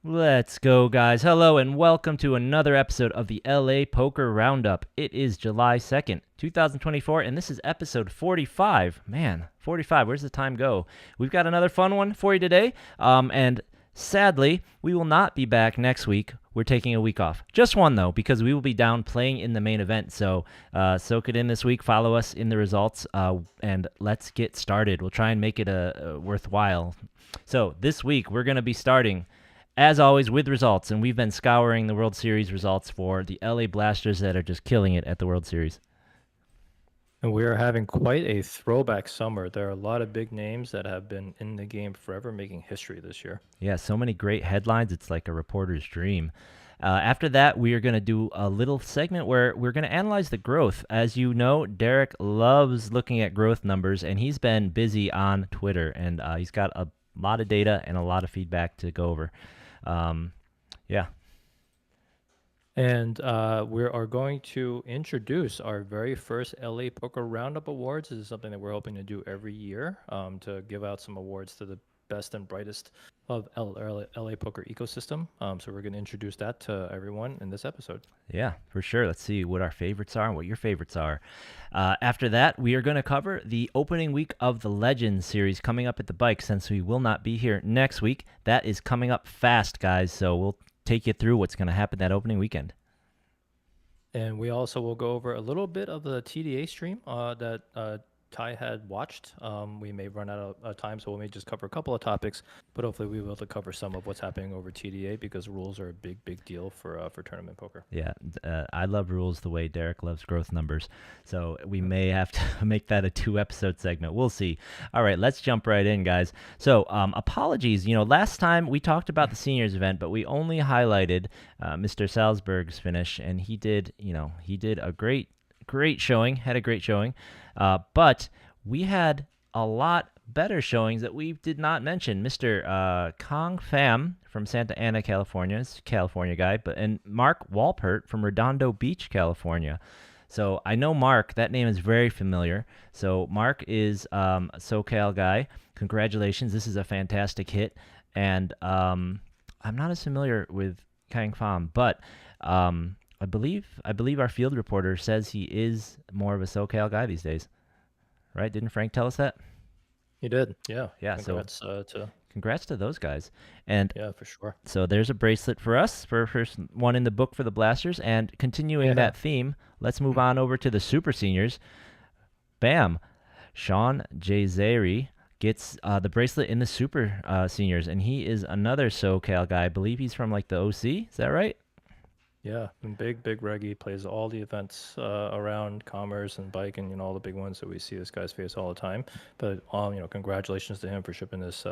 Let's go, guys. Hello, and welcome to another episode of the LA Poker Roundup. It is July 2nd, 2024, and this is episode 45. Man, 45, where's the time go? We've got another fun one for you today, and sadly, we will not be back next week. We're taking a week off. Just one, though, because we will be down playing in the main event, so soak it in this week, follow us in the results, and let's get started. We'll try and make it a worthwhile. So this week, we're going to be starting as always, with results, and we've been scouring the World Series results for the LA Blasters that are just killing it at the World Series. And we are having quite a throwback summer. There are a lot of big names that have been in the game forever, making history this year. Yeah, so many great headlines. It's like a reporter's dream. After that, we are going to do a little segment where we're going to analyze the growth. As you know, Derek loves looking at growth numbers, and he's been busy on Twitter, and he's got a lot of data and a lot of feedback to go over. Yeah. And we are going to introduce our very first LA Poker Roundup Awards. This is something that we're hoping to do every year to give out some awards to the best and brightest of LA Poker ecosystem. So we're going to introduce that to everyone in this episode. Yeah, for sure. Let's see what our favorites are and what your favorites are. After that, we are going to cover the opening week of the Legends series coming up at the bike since we will not be here next week. That is coming up fast, guys. So we'll take you through what's going to happen that opening weekend. And we also will go over a little bit of the TDA stream that Ty had watched. We may run out of time, so we may just cover a couple of topics, but hopefully we will be able to cover some of what's happening over TDA because rules are a big deal for tournament poker. Yeah, I love rules the way Derek loves growth numbers, so we may have to make that a 2-episode segment. We'll see. All right, let's jump right in, guys. So apologies. Last time we talked about the seniors event, but we only highlighted Mr. Salzberg's finish, and he did a great showing, had a great showing. But we had a lot better showings that we did not mention. Mr. Kong Pham from Santa Ana, California, is a California guy, and Mark Walpert from Redondo Beach, California. So I know Mark, that name is very familiar. So Mark is a SoCal guy. Congratulations, this is a fantastic hit. And I'm not as familiar with Kang Pham, but I believe our field reporter says he is more of a SoCal guy these days, right? Didn't Frank tell us that? He did, yeah. Yeah. Congrats to those guys. And yeah, for sure. So there's a bracelet for us for first one in the book for the Blasters. And continuing that theme, let's move on over to the Super Seniors. Bam, Sean J. Zary gets the bracelet in the Super Seniors, and he is another SoCal guy. I believe he's from like the OC. Is that right? Yeah, and big Reggie plays all the events around Commerce and Bike and all the big ones that we see this guy's face all the time. But congratulations to him for shipping this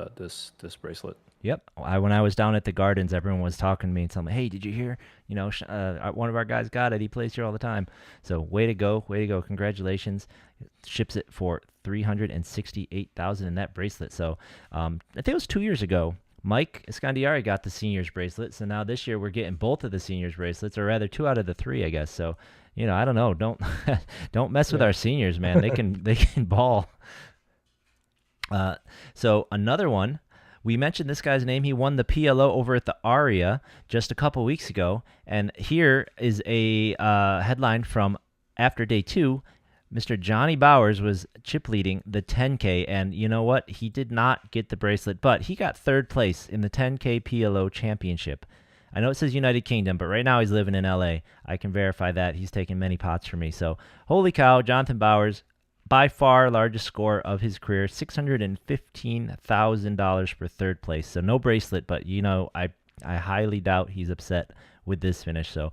bracelet. Yep. When I was down at the Gardens, everyone was talking to me and telling me, "Hey, did you hear? One of our guys got it. He plays here all the time." So way to go, Congratulations. Ships it for $368,000 in that bracelet. So I think it was 2 years ago. Mike Escandiari got the seniors bracelet, so now this year we're getting both of the seniors bracelets, or rather 2 out of the 3, I guess. So, I don't know. Don't mess with our seniors, man. They can ball. So another one, we mentioned this guy's name. He won the PLO over at the Aria just a couple weeks ago, and here is a headline from after day 2. Mr. Johnny Bowers was chip leading the 10K, and you know what? He did not get the bracelet, but he got 3rd place in the 10K PLO championship. I know it says United Kingdom, but right now he's living in LA. I can verify that. He's taken many pots for me. So, holy cow, Jonathan Bowers, by far largest score of his career, $615,000 for 3rd place. So no bracelet, but I highly doubt he's upset with this finish. So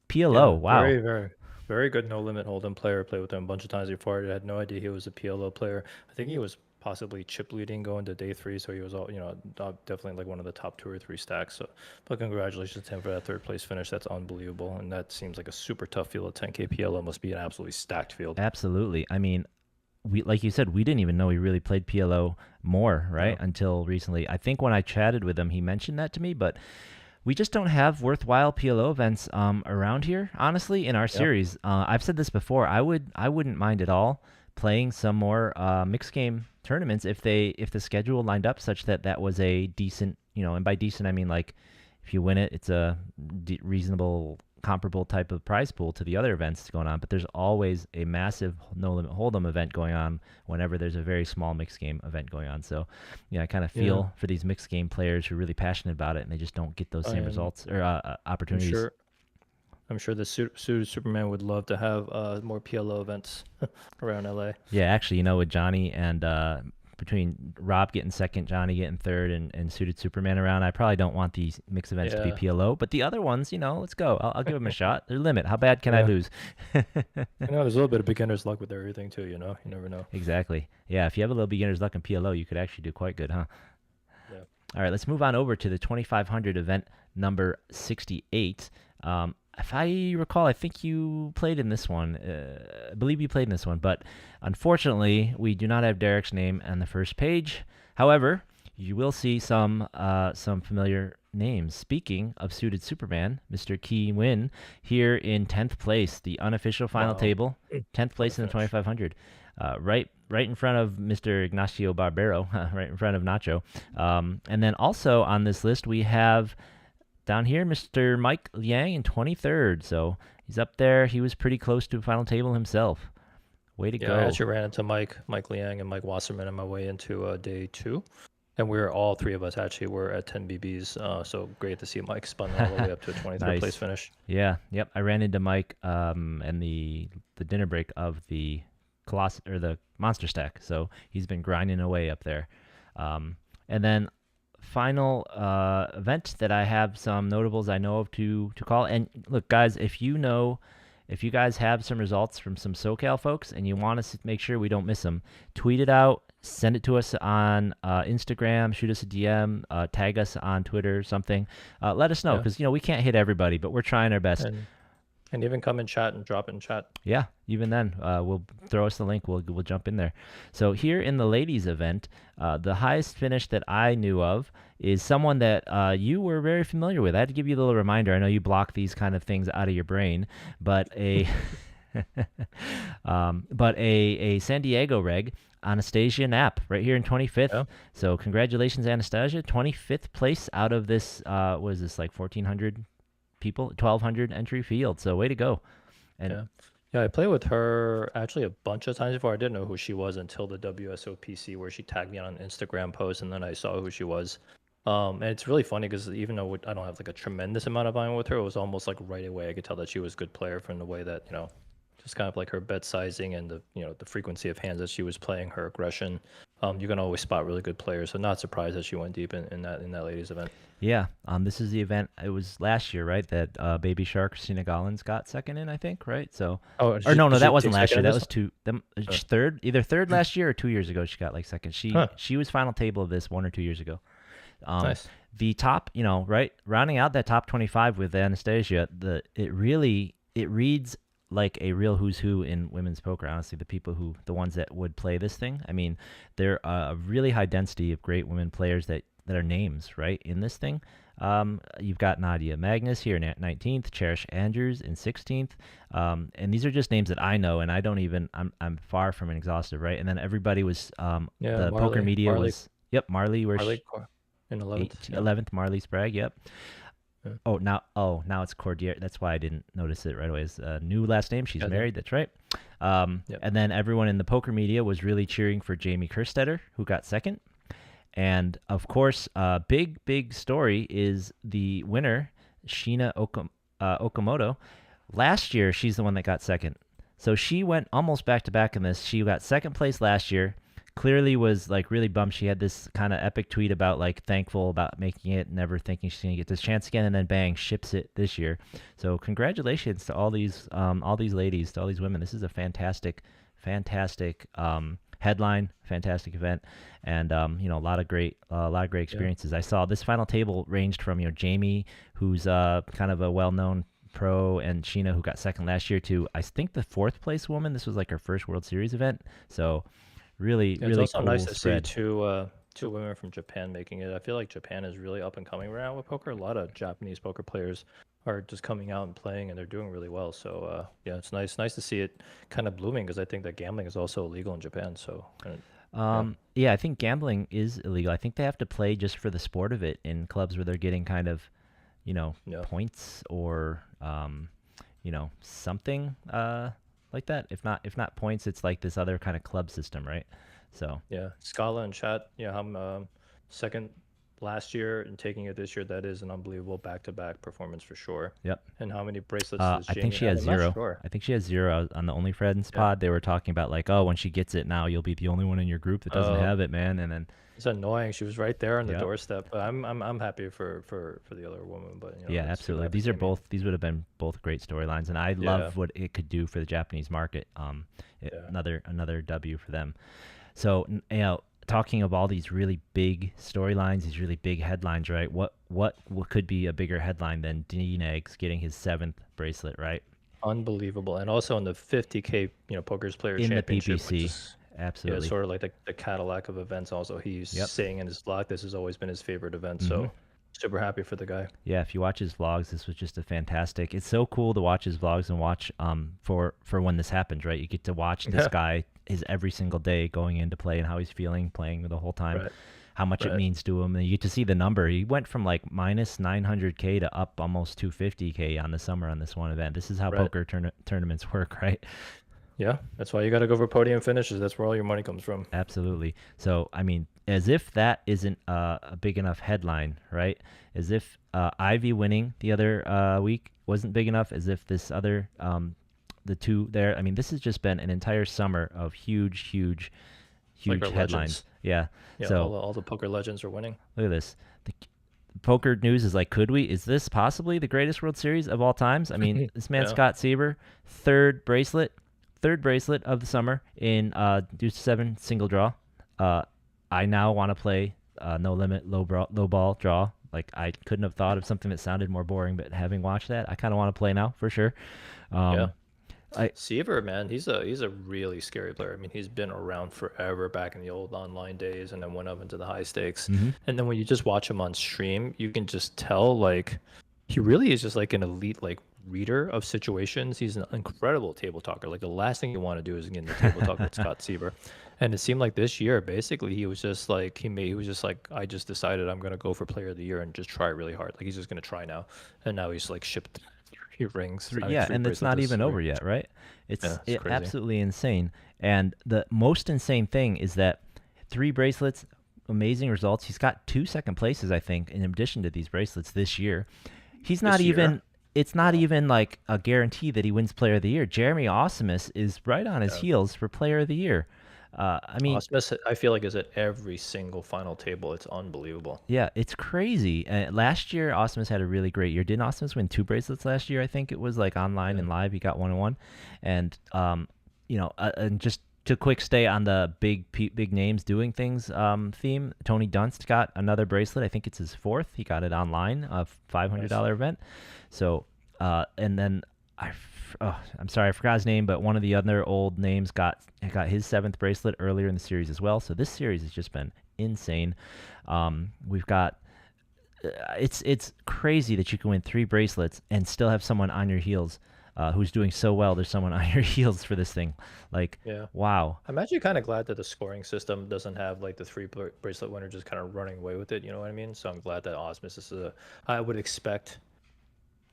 PLO, wow. Very good no limit hold'em player. Played with him a bunch of times before. I had no idea he was a PLO player. I think he was possibly chip leading going to day 3, so he was all definitely like one of the top 2 or 3 stacks. So, but congratulations to him for that 3rd place finish. That's unbelievable, and that seems like a super tough field. At 10K PLO must be an absolutely stacked field. Absolutely. I mean, like you said, we didn't even know he really played PLO more, right? Yeah. Until recently. I think when I chatted with him, he mentioned that to me, but we just don't have worthwhile PLO events around here, honestly, in our series. I've said this before. I wouldn't mind at all playing some more mixed game tournaments if the schedule lined up such that was a decent, and by decent I mean like If you win it, it's a reasonable, comparable type of prize pool to the other events going on. But there's always a massive no limit hold'em event going on whenever there's a very small mixed game event going on. So, I kind of Yeah, feel for these mixed game players who are really passionate about it and they just don't get those same I'm results or I'm opportunities. sure I'm sure the suited Superman would love to have more PLO events around LA. Yeah, actually, with Johnny and between Rob getting second, Johnny getting third, and Suited Superman around, I probably don't want these mixed events to be Yeah, PLO. But the other ones, let's go. I'll give them a shot. Their limit. How bad can I yeah. lose? I know there's a little bit of beginner's luck with everything too. You never know. Exactly. Yeah, if you have a little beginner's luck in PLO, you could actually do quite good, huh? Yeah. All right, let's move on over to the 2500 event number 68. If I recall, I think you played in this one. I believe you played in this one, but unfortunately, we do not have Derek's name on the first page. However, you will see some familiar names. Speaking of Suited Superman, Mr. Key Win here in 10th place, the unofficial final Wow. table, 10th What a place in the finish. 2500. Right in front of Mr. Ignacio Barbero, right in front of Nacho. And then also on this list, we have down here Mr. Mike Liang in 23rd. So he's up there. He was pretty close to final table himself. Way to Yeah, I go. actually ran into Mike Liang and Mike Wasserman on my way into day two, and we were all three of us actually were at 10 BBs. So great to see Mike spun all the way up to a 23rd place Nice. finish. Yeah. Yep. I ran into Mike and the dinner break of the or the Monster Stack. So he's been grinding away up there. And then final event that I have some notables I know of to call. And look, guys, if you guys have some results from some SoCal folks and you want us to make sure we don't miss them, tweet it out, send it to us on Instagram, shoot us a DM, tag us on Twitter, something. Let us know Yeah, because we can't hit everybody, but we're trying our best. and even come in chat and drop it in chat. Yeah, even then, we'll throw us the link. We'll jump in there. So here in the ladies' event, the highest finish that I knew of is someone that you were very familiar with. I had to give you a little reminder. I know you block these kind of things out of your brain, but a but a San Diego reg, Anastasia Knapp, right here in 25th. Yeah, So congratulations, Anastasia, 25th place out of this. What is this, like 1,400 people, 1,200 entry field? So way to go. And yeah, yeah. I played with her actually a bunch of times before. I didn't know who she was until the WSOPC where she tagged me on an Instagram post, and then I saw who she was. And it's really funny because even though I don't have like a tremendous amount of volume with her, it was almost like right away I could tell that she was a good player from the way that just kind of like her bet sizing and the frequency of hands that she was playing, her aggression. You can always spot really good players. So not surprised that she went deep in that ladies event. yeah, this is the event. It was last year, right? That Baby Shark Christina Gollins got second in, I think, right? So, Oh, or no, did she that wasn't take last second year. in That this was one? Uh, third, either third last year or 2 years ago. She got like second. She Huh. she was final table of this 1 or 2 years ago. Um, Nice. the top, right, rounding out that top 25 with Anastasia, it reads like a real who's who in women's poker. Honestly, the ones that would play this thing. I mean, there are a really high density of great women players that are names right in this thing. You've got Nadia Magnus here in 19th, Cherish Andrews in 16th, and these are just names that I know, and I don't even I'm far from exhaustive, right? And then everybody was Yeah, the poker media Marley, was yep Marley where Marley in 11th. Yeah. 11th Marley Sprague, yep. Yeah. Now it's Cordier. That's why I didn't notice it right away. It's a new last name. She's Yeah, married. That's right. yep. And then everyone in the poker media was really cheering for Jamie Kerstetter, who got second. And of course, big story is the winner, Sheena Okamoto. Last year, she's the one that got second. So she went almost back to back in this. She got second place last year. Clearly was like really bummed. She had this kind of epic tweet about like thankful about making it, never thinking she's gonna get this chance again, and then bang, ships it this year. So congratulations to all these ladies, to all these women. This is a fantastic headline, fantastic event, and a lot of great Yeah. experiences. I saw this final table ranged from Jamie, who's kind of a well-known pro, and Sheena, who got second last year, to I think the fourth place woman. This was like her first World Series event, so really Yeah, it's also cool nice to see spread. two women from Japan making it. I feel like Japan is really up and coming right now with poker. A lot of Japanese poker players are just coming out and playing, and they're doing really well. So yeah, it's nice to see it kind of blooming because I think that gambling is also illegal in Japan. So yeah, Yeah, I think gambling is illegal. I think they have to play just for the sport of it in clubs where they're getting kind of Yeah. points or something like that. If not points, it's like this other kind of club system, right? So Yeah, Scala and chat. Yeah, I'm second last year and taking it this year. That is an unbelievable back-to-back performance for sure. yep. And how many bracelets does I think Jamie she have? has I'm not zero. sure. I think she has zero on the Only Friends Yeah. pod. They were talking about like, oh, when she gets it now, you'll be the only one in your group that doesn't have it, man. And then, It's annoying. She was right there on the yep, doorstep. But I'm happy for the other woman. But yeah, it's super absolutely. happy, These are Jamie. both. These would have been both great storylines, and I Yeah, love what it could do for the Japanese market. yeah. Another W for them. So talking of all these really big storylines, these really big headlines, right? What could be a bigger headline than Dean Eggs getting his seventh bracelet, right? Unbelievable. And also in the 50K, Poker's Player In the Championship, which PPC, is yeah, absolutely. sort of like the Cadillac of events. Also, he's Yep. saying in his vlog this has always been his favorite event. hmm So super happy for the guy. Yeah, if you watch his vlogs, this was just a fantastic. It's so cool to watch his vlogs and watch for when this happens, right? You get to watch this Yeah. guy his every single day going into play and how he's feeling playing the whole time, Right. how much it Right. means to him. And you get to see the number. He went from like minus 900K to up almost 250K on the summer on this one event. This is how Right. poker tournaments work, right? Yeah. That's why you got to go for podium finishes. That's where all your money comes from. Absolutely. So, I mean, as if that isn't a big enough headline, right? As if Ivy winning the other week wasn't big enough, as if this other, the two there, I mean, this has just been an entire summer of huge, huge, It's like huge our headlines. legends. Yeah. Yeah. So, All the poker legends are winning. look at this. The poker news is like, could we? Is this possibly the greatest World Series of all times? I mean, this man, Yeah. Scott Sieber, third bracelet of the summer in deuce to seven single draw. I now want to play no limit low ball draw. Like I couldn't have thought of something that sounded more boring, but having watched that, I kind of want to play now for sure. Yeah. I Seaver, man, he's a really scary player. I mean, he's been around forever back in the old online days, and then went up into the high stakes. mhm. And then when you just watch him on stream, you can just tell like he really is just like an elite like reader of situations. He's an incredible table talker. Like the last thing you want to do is get in the table talk with Scott Seaver. And it seemed like this year, basically, he was just like he was just like I just decided I'm gonna go for Player of the Year and just try really hard. Like he's just gonna try now, and now he's like shipped three rings. I mean, Yeah, three and it's bracelets not this even week. over yet, right? Yeah, it's crazy. Absolutely insane. And the most insane thing is that three bracelets, amazing results. He's got two second places, I think, in addition to these bracelets this year. He's not This even. year, It's not wow. even like a guarantee that he wins Player of the Year. Jeremy Osimus is right on his Yeah. heels for Player of the Year. I mean, Osmus, I feel like is at every single final table. It's unbelievable. yeah, it's crazy. Last year, Osimus had a really great year. Didn't Osimus win two bracelets last year? I think it was like online Yeah. and live. He got 1-1, and and just to quick stay on the big names doing things theme. Tony Dunst got another bracelet. I think it's his fourth. He got it online, a Nice. $500 event. So, and then I'm sorry, I forgot his name, but one of the other old names got his seventh bracelet earlier in the series as well. So this series has just been insane. We've got it's crazy that you can win three bracelets and still have someone on your heels who's doing so well. There's someone on your heels for this thing. Like, Yeah. wow. I'm actually kind of glad that the scoring system doesn't have like the three bracelet winner just kind of running away with it. You know what I mean? So I'm glad that Osmus is a. I would expect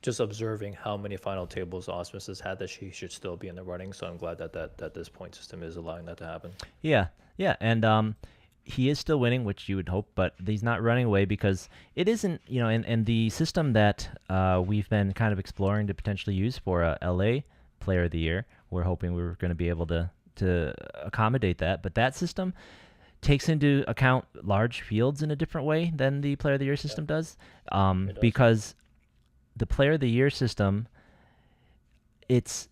just observing how many final tables Osmus has had that she should still be in the running. So I'm glad that this point system is allowing that to happen. Yeah, yeah, and he is still winning, which you would hope, but he's not running away because it isn't, and the system that we've been kind of exploring to potentially use for a LA Player of the Year. We're hoping we were going to be able to accommodate that, but that system takes into account large fields in a different way than the Player of the Year Yeah, system does, it does. because the Player of the Year system, it's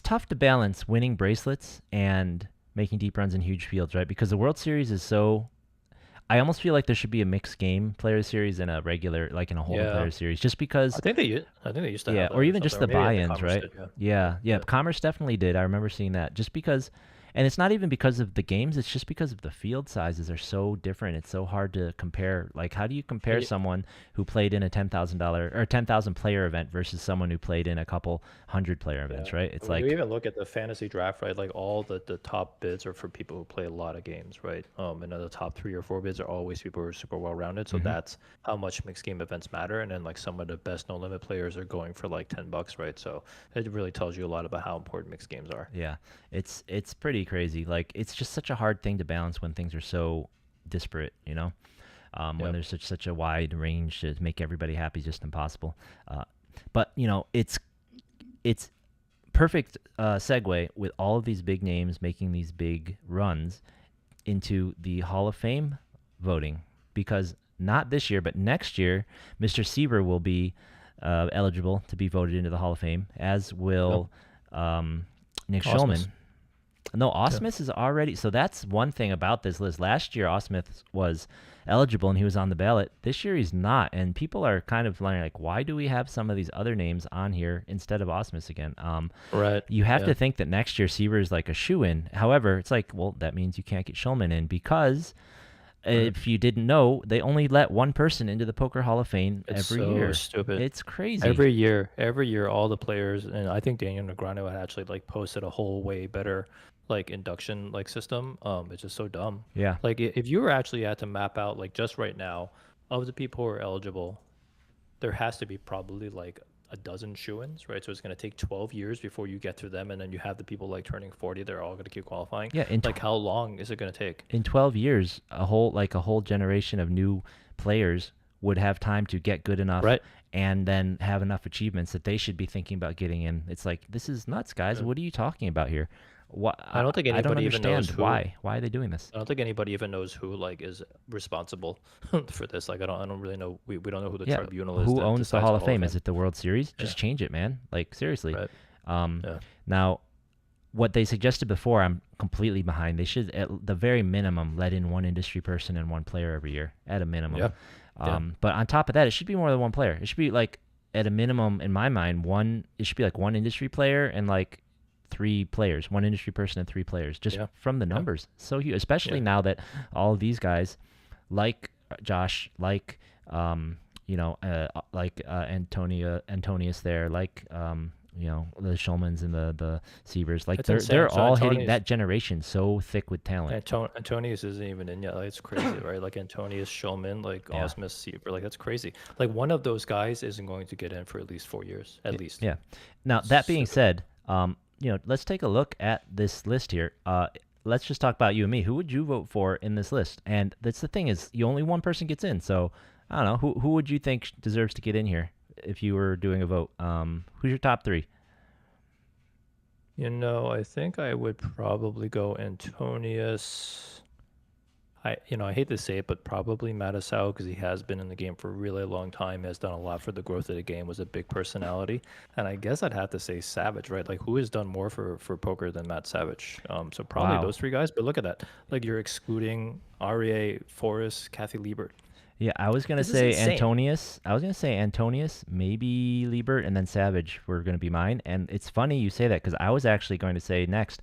tough to balance winning bracelets and making deep runs in huge fields, right? Because the World Series is so. I almost feel like there should be a mixed game player series and a regular, like in a hold'em Yeah. player series, just because. I think they used to Yeah, have that or or even just something, or the maybe at the buy-ins, Commerce right? did. Yeah. Yeah, Yeah. Commerce definitely did. I remember seeing that. Just because, And it's not even because of the games, it's just because of the field sizes are so different. It's so hard to compare. Like, how do you compare And someone who played in a $10,000 or 10,000 player event versus someone who played in a couple hundred player events, yeah. right? It's When you like, even look at the fantasy draft, right? Like all the top bids are for people who play a lot of games, right? And then the top 3 or 4 bids are always people who are super well rounded. So mhm. that's how much mixed game events matter. And then like some of the best no limit players are going for like $10, right? So it really tells you a lot about how important mixed games are. Yeah, it's pretty crazy. Like it's just such a hard thing to balance when things are so disparate, you know. When Yep. there's such a wide range to make everybody happy is just impossible. Uh, but you know, it's perfect segue with all of these big names making these big runs into the Hall of Fame voting because not this year, but next year, Mr. Sieber will be eligible to be voted into the Hall of Fame, as Yep. will Nick Osmus. Schulman. No, Yeah. Osmith is already. So that's one thing about this list. Last year, Osmith was eligible and he was on the ballot. This year, he's not. And people are kind of like, why do we have some of these other names on here instead of Osmith again? Right. You have Yeah. to think that next year, Sieber is like a shoe in. However, it's like, well, that means you can't get Schulman in because Right. if you didn't know, they only let one person into the Poker Hall of Fame It's every so year. stupid. It's crazy. Every year, all the players, and I think Daniel Negreanu had actually like posted a whole way better like induction like system. It's just so dumb. Yeah. Like if you were actually had to map out like just right now of the people who are eligible, there has to be probably like a dozen shoo-ins, right? So it's going to take 12 years before you get to them, and then you have the people like turning 40. They're all going to keep qualifying. Yeah. Like how long is it going to take? In 12 years, a whole generation of new players would have time to get good enough Right. and then have enough achievements that they should be thinking about getting in. It's like this is nuts, guys. Yeah. What are you talking about here? What I don't think I don't anybody even knows understand who. why are they doing this? I don't think anybody even knows who like is responsible for this. Like I don't really know. We don't know who the Yeah, tribunal is who that owns the decides Hall the of Hall of Fame? Is Fame. it the World Series? Yeah. Just change it, man. Like seriously. Right. Um, Yeah. now what they suggested before, I'm completely behind. They should, at the very minimum, let in one industry person and one player every year, at a minimum. Yeah. Yeah. But on top of that, it should be more than one player. It should be like, at a minimum, in my mind, one. It should be like one industry player and like three players, one industry person and three players, just Yeah. from the Yeah. numbers. So huge, especially Yeah. now that all of these guys, like Josh, like Antonius there, like the Schulmans and the Siebers, like It's they're insane. So all hitting Antonius that generation so thick with talent. Antonius isn't even in yet. Like, it's crazy, right? Like Antonius Schulman, like Yeah. Osmus Siever, like that's crazy. Like one of those guys isn't going to get in for at least 4 years, at least. Yeah. Now that being Stupid. said, let's take a look at this list here. Let's just talk about you and me. Who would you vote for in this list? And that's the thing is, you only one person gets in. So I don't know who would you think deserves to get in here if you were doing a vote. Who's your top three? I think I would probably go Antonius. I hate to say it, but probably Matisau because he has been in the game for a really long time, has done a lot for the growth of the game, was a big personality. And I guess I'd have to say Savage, right? Like who has done more for poker than Matt Savage? So probably Wow. those three guys. But look at that. Like you're excluding REA, Forrest, Kathy Liebert. Yeah, I was gonna This is say insane. Antonius. I was gonna say Antonius, maybe Liebert, and then Savage were gonna be mine. And it's funny you say that because I was actually going to say next.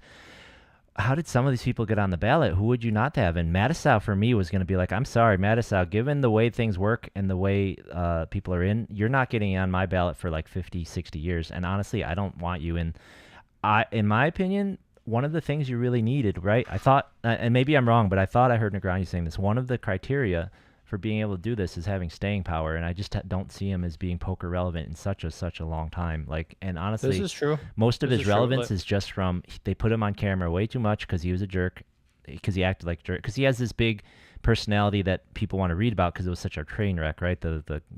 How did some of these people get on the ballot? Who would you not have? And Mattisau for me was going to be like, I'm sorry, Mattisau, given the way things work and the way people are in, you're not getting on my ballot for like 50, 60 years. And honestly, I don't want you in. In my opinion, one of the things you really needed, right? I thought, and maybe I'm wrong, but I thought I heard Negreanu saying this. One of the criteria for being able to do this is having staying power, and I just don't see him as being poker relevant in such a long time. Like, and This honestly, is true. most of This his is true. relevance Like, is just from they put him on camera way too much because he was a jerk, because he acted like a jerk, because he has this big personality that people want to read about because it was such a train wreck, right?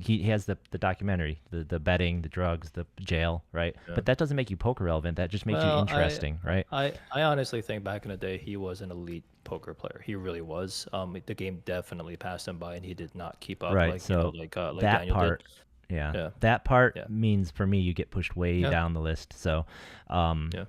He has the documentary, the betting, the drugs, the jail, right? yeah. But that doesn't make you poker relevant. That just makes you Well, interesting, right? I honestly think back in the day he was an elite poker player. He really was. The game definitely passed him by, and he did not keep up Right. like So like that Daniel did. part, yeah, Yeah, that part yeah, means for me you get pushed way yeah, down the list. So, um, yeah.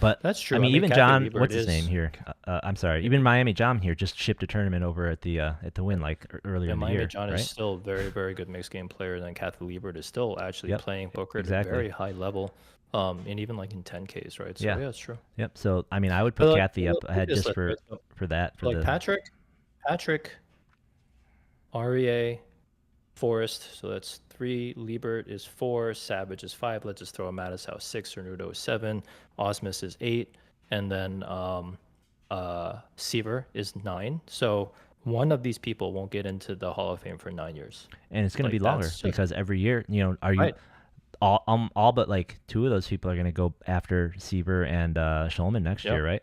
But That's I true. I mean, mean, even Kathy John, what's Liebert his name is. here? I'm sorry, even Miami John here just shipped a tournament over at the Yeah. win like earlier Yeah, in the Miami year, John is right? still a very, very good mixed game player. Then Kathy Liebert is still actually Yep, playing poker at a exactly. very high level, and even like in 10Ks, right? So Yeah, yeah, it's true. yep. So I mean, I would put But like Kathy look up at ahead this just list, right? So, for that for like the Patrick, REA, Forrest. So that's three. Liebert is four. Savage is five. Let's just throw a Mattis House six. Cernudo is seven. Osmus is eight, and then Seaver is nine. So one of these people won't get into the Hall of Fame for 9 years. and it's going to be Like longer that's just because every year, are you right. all but like two of those people are going to go after Siever and Schulman next Yeah. year, right?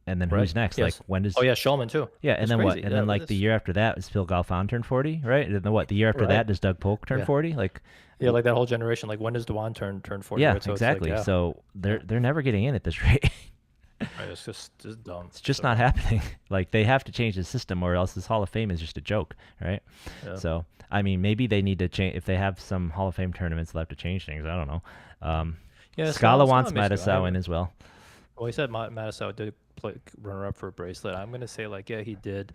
And then Right. who's next? Like Yes. when Oh does yeah, Shulman too. yeah, and That's then what? crazy. And Yeah. then like the year after that is Phil Galfond turn 40, right? And then what? The year after Right. that does Doug Polk turn Yeah. 40? Like Yeah, like that whole generation. Like when does Dewan turn 40, yeah, right? So it's like, exactly. yeah. So Yeah. they're never getting in at this rate. Right. It's just dumb. It's just So not dumb. happening. Like they have to change the system, or else this Hall of Fame is just a joke, right? Yeah. So I mean, maybe they need to change if they have some Hall of Fame tournaments. They'll have to change things. I don't know. Yeah, Scala Scala wants makes me. I Mattisau in as well. Well, he said Matasawa did play runner up for a bracelet. I'm gonna say like yeah, he did.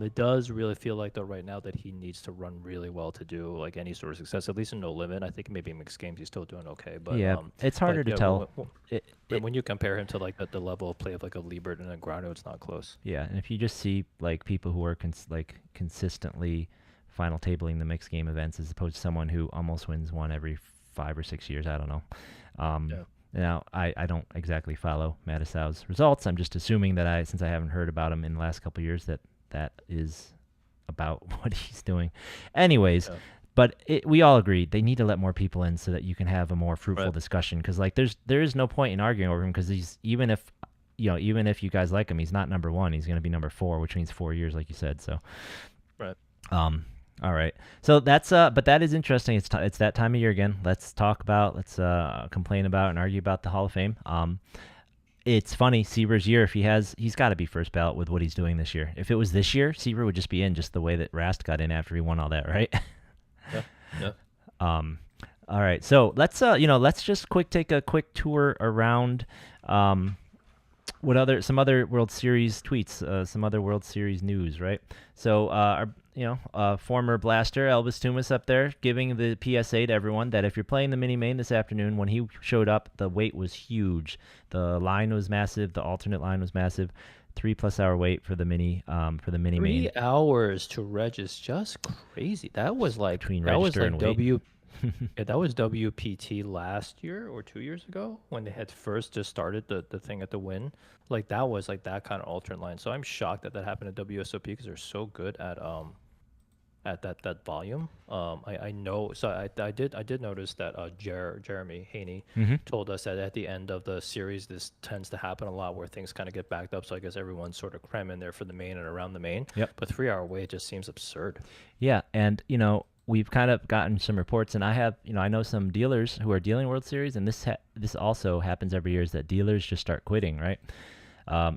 It does really feel like though right now that he needs to run really well to do like any sort of success. At least in No Limit, I think maybe in mixed games he's still doing okay. Yeah, it's harder But to yeah, tell. It, when you compare him to like the level of play of like a Liebert and a Grano, it's not close. yeah, and if you just see like people who are like consistently final tabling the mixed game events as opposed to someone who almost wins one every 5 or 6 years, I don't know. Um, Yeah. Now I don't exactly follow Mattisau's results. I'm just assuming that since I haven't heard about him in the last couple of years that is about what he's doing. Anyways, Yeah. but we all agree they need to let more people in so that you can have a more fruitful Right. discussion. Because like there is no point in arguing over him because he's even if you guys like him, he's not number one. He's going to be number four, which means 4 years, like you said. So, Right. all right. So that's but that is interesting. It's that time of year again. Let's complain about and argue about the Hall of Fame. It's funny, Sieber's year. If he's got to be first ballot with what he's doing this year. If it was this year, Sieber would just be in, just the way that Rast got in after he won all that, right? Yeah. Yeah. All right. So let's just take a quick tour around. Some other World Series tweets, some other World Series news, right? So former blaster Elvis Tumas up there giving the PSA to everyone that if you're playing the mini main this afternoon, when he showed up, the wait was huge. The line was massive. The alternate line was massive. 3+ hour wait for the mini main 3 hours to reg is just crazy. between register and wait. Yeah, that was WPT last year or 2 years ago when they had first just started the thing at the Win. Like that was like that kind of alternate line. So I'm shocked that happened at WSOP because they're so good at that volume. I know. So I did notice that Jeremy Haney Mm-hmm. told us that at the end of the series this tends to happen a lot where things kind of get backed up. So I guess everyone's sort of cramming there for the main and around the main. Yep. But 3 hour wait just seems absurd. Yeah, and we've kind of gotten some reports, and I know some dealers who are dealing World Series, and this also happens every year, is that dealers just start quitting, right?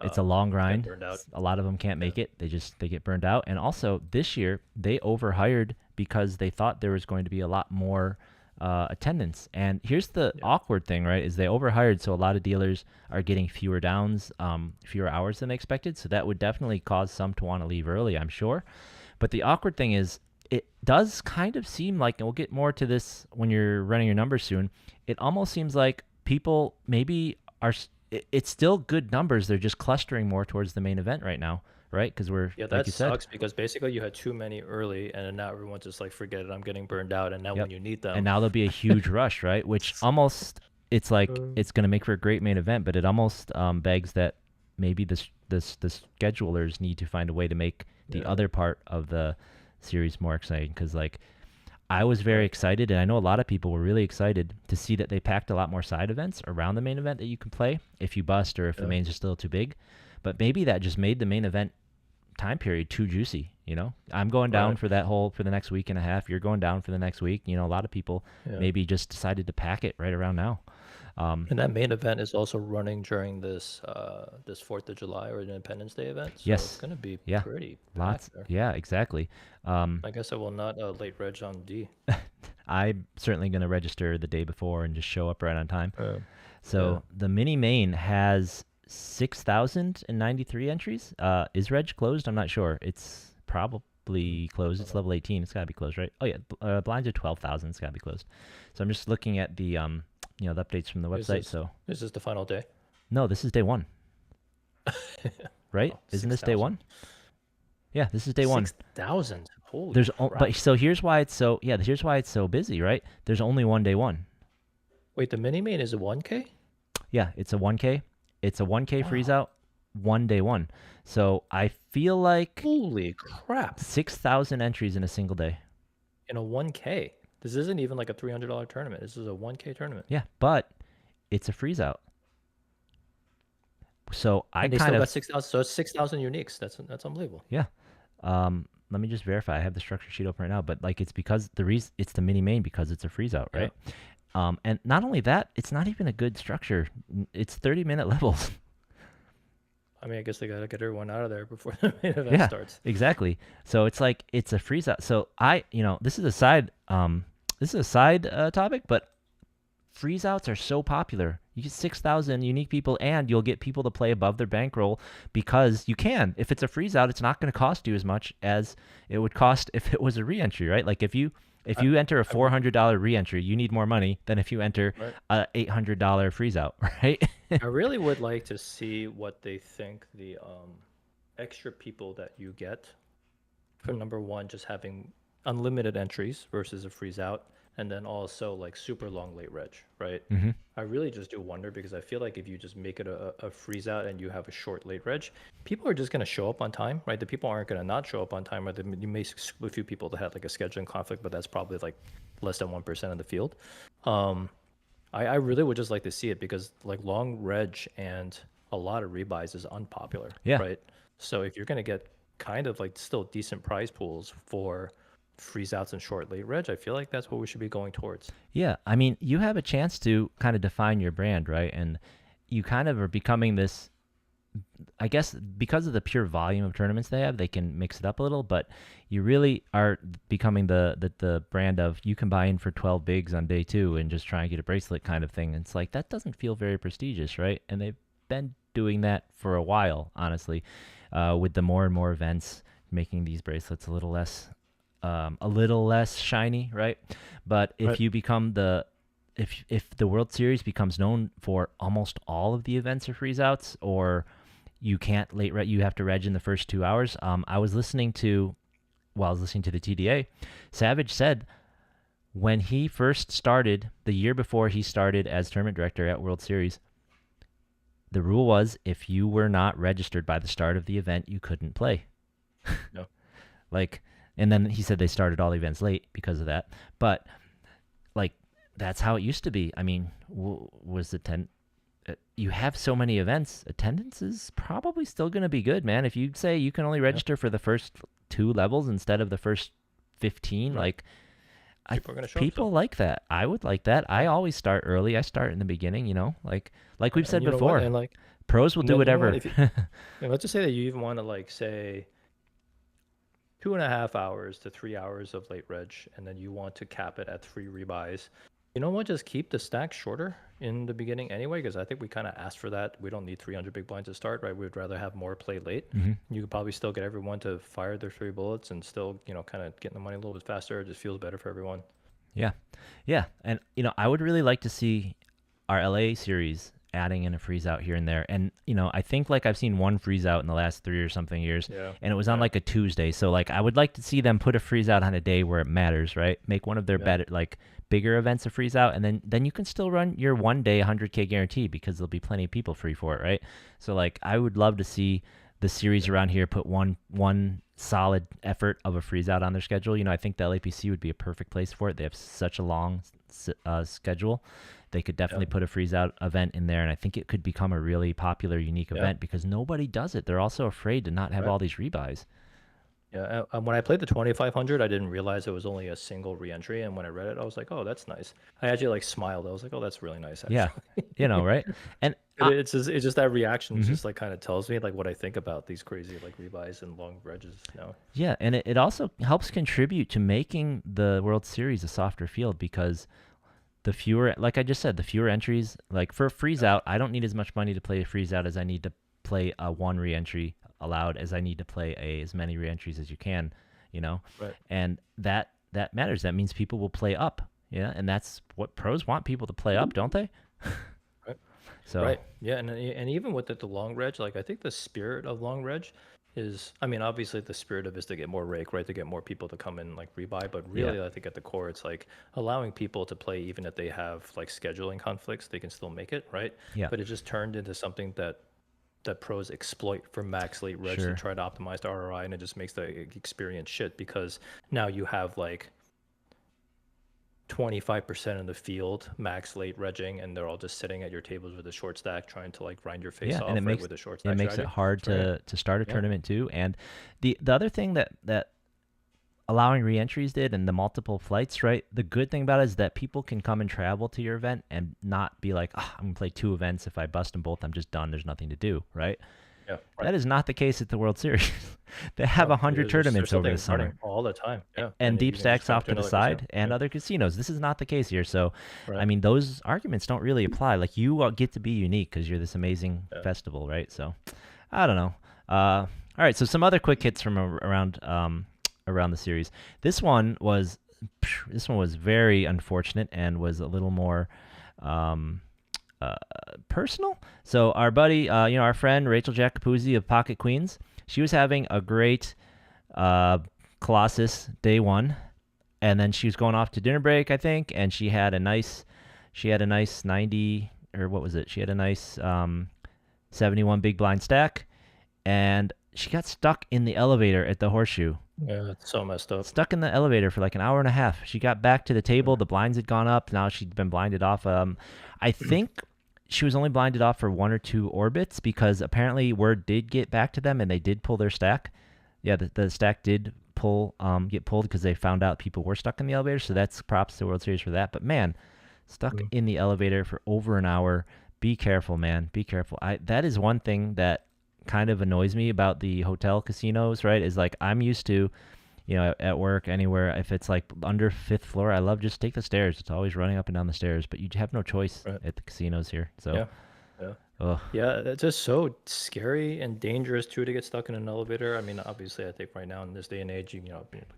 It's a long Get grind. burned out. A lot of them can't make Yeah. it. They get burned out, and also this year they overhired because they thought there was going to be a lot more attendance. And here's the Yeah. awkward thing, right? Is they overhired, so a lot of dealers are getting fewer downs, fewer hours than they expected. So that would definitely cause some to want to leave early, I'm sure. But the awkward thing is, it does kind of seem like, and we'll get more to this when you're running your numbers soon, it almost seems like people maybe it's still good numbers. They're just clustering more towards the main event right now, right? Because we're, Yeah, like that you said. sucks because basically you had too many early, and then now everyone's just like, forget it, I'm getting burned out. And now Yep. when you need And them, now there'll be a huge rush, right? Which almost, it's like Um, it's going to make for a great main event, but it almost begs that maybe the schedulers need to find a way to make the yeah, other part of the series more exciting. Because like I was very right, excited, and I know a lot of people were really excited to see that they packed a lot more side events around the main event that you can play if you bust or if the yeah, mains are still too big. But maybe that just made the main event time period too juicy. I'm going down right, for the next week and a half. You're going down for the next week. A lot of people yeah. maybe just decided to pack it right around now. And that main event is also running during this 4th of July or Independence Day event, so it's Yes. gonna be Yeah. pretty Lots. packed there. Yeah, exactly. I guess I will not late reg on D. I'm certainly going to register the day before and just show up right on time. Yeah. So the mini main has 6,093 entries. Is Reg closed? I'm not sure. It's probably closed. It's level 18. It's got to be closed, right? Oh yeah, blinds are 12,000. It's got to be closed. So I'm just looking at the the updates from the Is website. this So is this the final day? no, this is day one, right? Oh, Isn't this day 6,000. one? Yeah, this is day one. 6,000. Holy There's crap. but so here's why it's so yeah, here's why it's so busy, right? There's only one day one. Wait, the mini main is a 1K? Yeah, it's a 1K. It's a 1K freeze Wow. out, one day one. So I feel like Holy crap. 6,000 entries in a single day. In a 1K. This isn't even like a $300 tournament. This is a 1K tournament. Yeah, but it's a freeze out. So I And they still kind got of 6,000. So it's 6,000 uniques. That's unbelievable. yeah. Let me just verify. I have the structure sheet open right now, but like it's because the reason it's the mini main because it's a freeze out, Yeah. right? And not only that, it's not even a good structure. It's 30-minute levels. I mean, I guess they got to get everyone out of there before the main event Yeah, starts. exactly. So it's like it's a freeze out. So this is a side topic, but freeze outs are so popular. You get 6,000 unique people, and you'll get people to play above their bankroll because you can. If it's a freeze out, it's not going to cost you as much as it would cost if it was a reentry, right? Like if I, you enter a I re- $400 reentry, you need more money than if you enter right. a $800 freeze out, right? I really would like to see what they think the extra people that you get for number one, just having unlimited entries versus a freeze out, and then also like super long late reg, right? hmm I really just do wonder because I feel like if you just make it a freeze out and you have a short late reg, people are just going to show up on time, right? The people aren't going to not show up on time, or you may exclude a few people that had like a scheduling conflict, but that's probably like less than 1% of the field. Um, I really would just like to see it because like long reg and a lot of rebuys is unpopular, Yeah. right? So if you're going to get kind of like still decent prize pools for freeze outs and short late reg, I feel like that's what we should be going towards. Yeah, I mean, you have a chance to kind of define your brand, right? And you kind of are becoming this, I guess, because of the pure volume of tournaments they have, they can mix it up a little, but you really are becoming the brand of you can buy in for 12 bigs on day two and just try and get a bracelet kind of thing. And it's like, that doesn't feel very prestigious, right? And they've been doing that for a while, honestly, with the more and more events making these bracelets a little less shiny, right? But if Right. you become if the World Series becomes known for almost all of the events are freeze outs, or you can't you have to reg in the first 2 hours. While I was listening to the TDA, Savage said when he first started, the year before he started as tournament director at World Series, the rule was if you were not registered by the start of the event, you couldn't play. No. Like, and then he said they started all the events late because of that. But like, that's how it used to be. I mean, was the 10? You have so many events, attendance is probably still going to be good, man. If you say you can only Yeah. register for the first two levels instead of the first 15, Right. like People are going to show up people still. like that. I would like that. I always start early. I start in the beginning, like we've And said you know what? before. And like, Pros will and do then you know what? whatever. If you, let's just say that you even want to like say 2.5 hours to 3 hours of late reg, and then you want to cap it at 3 rebuys. You know what? Just keep the stack shorter in the beginning anyway, because I think we kind of asked for that. We don't need 300 big blinds to start, right? We'd rather have more play late. hmm You could probably still get everyone to fire their 3 bullets and still, kind of getting the money a little bit faster. It just feels better for everyone. Yeah. Yeah. And, I would really like to see our LA series adding in a freeze out here and there. And, I think like I've seen one freeze out in the last 3 or something years, Yeah. and it was on Yeah. like a Tuesday. So like I would like to see them put a freeze out on a day where it matters, right? Make one of their Yeah. better, like bigger events a freeze out, and then you can still run your 1 day 100K guarantee because there'll be plenty of people free for it, right? So like I would love to see the series around here put one solid effort of a freeze out on their schedule. I think the LAPC would be a perfect place for it. They have such a long schedule. They could definitely Yeah. put a freeze out event in there, and I think it could become a really popular, unique Yeah. event because nobody does it. They're also afraid to not have Right. all these rebuys. Yeah, when I played the 2500, I didn't realize it was only a single reentry, and when I read it, I was like, "Oh, that's nice." I actually like smiled. I was like, "Oh, that's really nice, Yeah, actually." right? And But it's just that reaction mhm. just like kind of tells me like what I think about these crazy like rebuys and long wedges. Yeah, and it also helps contribute to making the World Series a softer field because the fewer, like I just said, the fewer entries. Like for freeze Yeah, out, I don't need as much money to play a freeze out as I need to play a one reentry allowed as I need to play as many reentries as you can, you know, right, and that matters. That means people will play up, yeah, and that's what pros want people to play up, don't they? right. So Right. Yeah, and even with the long reg, like I think the spirit of long reg is, I mean, obviously the spirit of is to get more rake, right? To get more people to come in like rebuy, but yeah, really I think at the core it's like allowing people to play even if they have like scheduling conflicts, they can still make it, right? yeah, But it just turned into something that pros exploit for max late reg to sure, try to optimize the ROI, and it just makes the experience shit because now you have like 25% of the field max late regging, and they're all just sitting at your tables with a short stack trying to like grind your face yeah, and off, right, with a short it stack makes it strategy. hard So yeah, to start a yeah, tournament too. And the other thing that allowing reentries did and the multiple flights, right? The good thing about it is that people can come and travel to your event and not be like, oh, I'm gonna play two events. If I bust them both, I'm just done. There's nothing to do, right? yeah, right. That is not the case at the World Series. They have No, 100 there's tournaments over the something running summer all the time. Yeah, and and deep you can just stacks jump off to to the another casino. side and Yeah, other casinos. This is not the case here. So, I right. mean, those arguments don't really apply. Like you get to be unique because you're this amazing Yeah. festival, right? So, I don't know. All right, so some other quick hits from around the series. This one was this one was very unfortunate and was a little more um, uh, personal. So our buddy, our friend Rachel Jacopuzzi of Pocket Queens, she was having a great uh, Colossus day one, and then she was going off to dinner break, I think, and she had a nice 90, or what was it? She had a nice 71 big blind stack, and she got stuck in the elevator at the Horseshoe. Yeah, it's so messed up. Stuck in the elevator for like an hour and a half. She got back to the Yeah. table. The blinds had gone up. Now she'd been blinded off. I think she was only blinded off for one or two orbits because apparently word did get back to them and they did pull their stack. Yeah, the stack did get pulled because they found out people were stuck in the elevator. So that's props to World Series for that. But man, stuck Mm. in the elevator for over an hour. Be careful, man. Be careful. That is one thing that kind of annoys me about the hotel casinos, right? Is like I'm used to, at work, anywhere, if it's like under fifth floor, I love just take the stairs. It's always running up and down the stairs, but you have no choice Right. at the casinos here. So, Yeah. Yeah. ugh, Yeah, it's just so scary and dangerous too to get stuck in an elevator. I mean, obviously, I think right now in this day and age,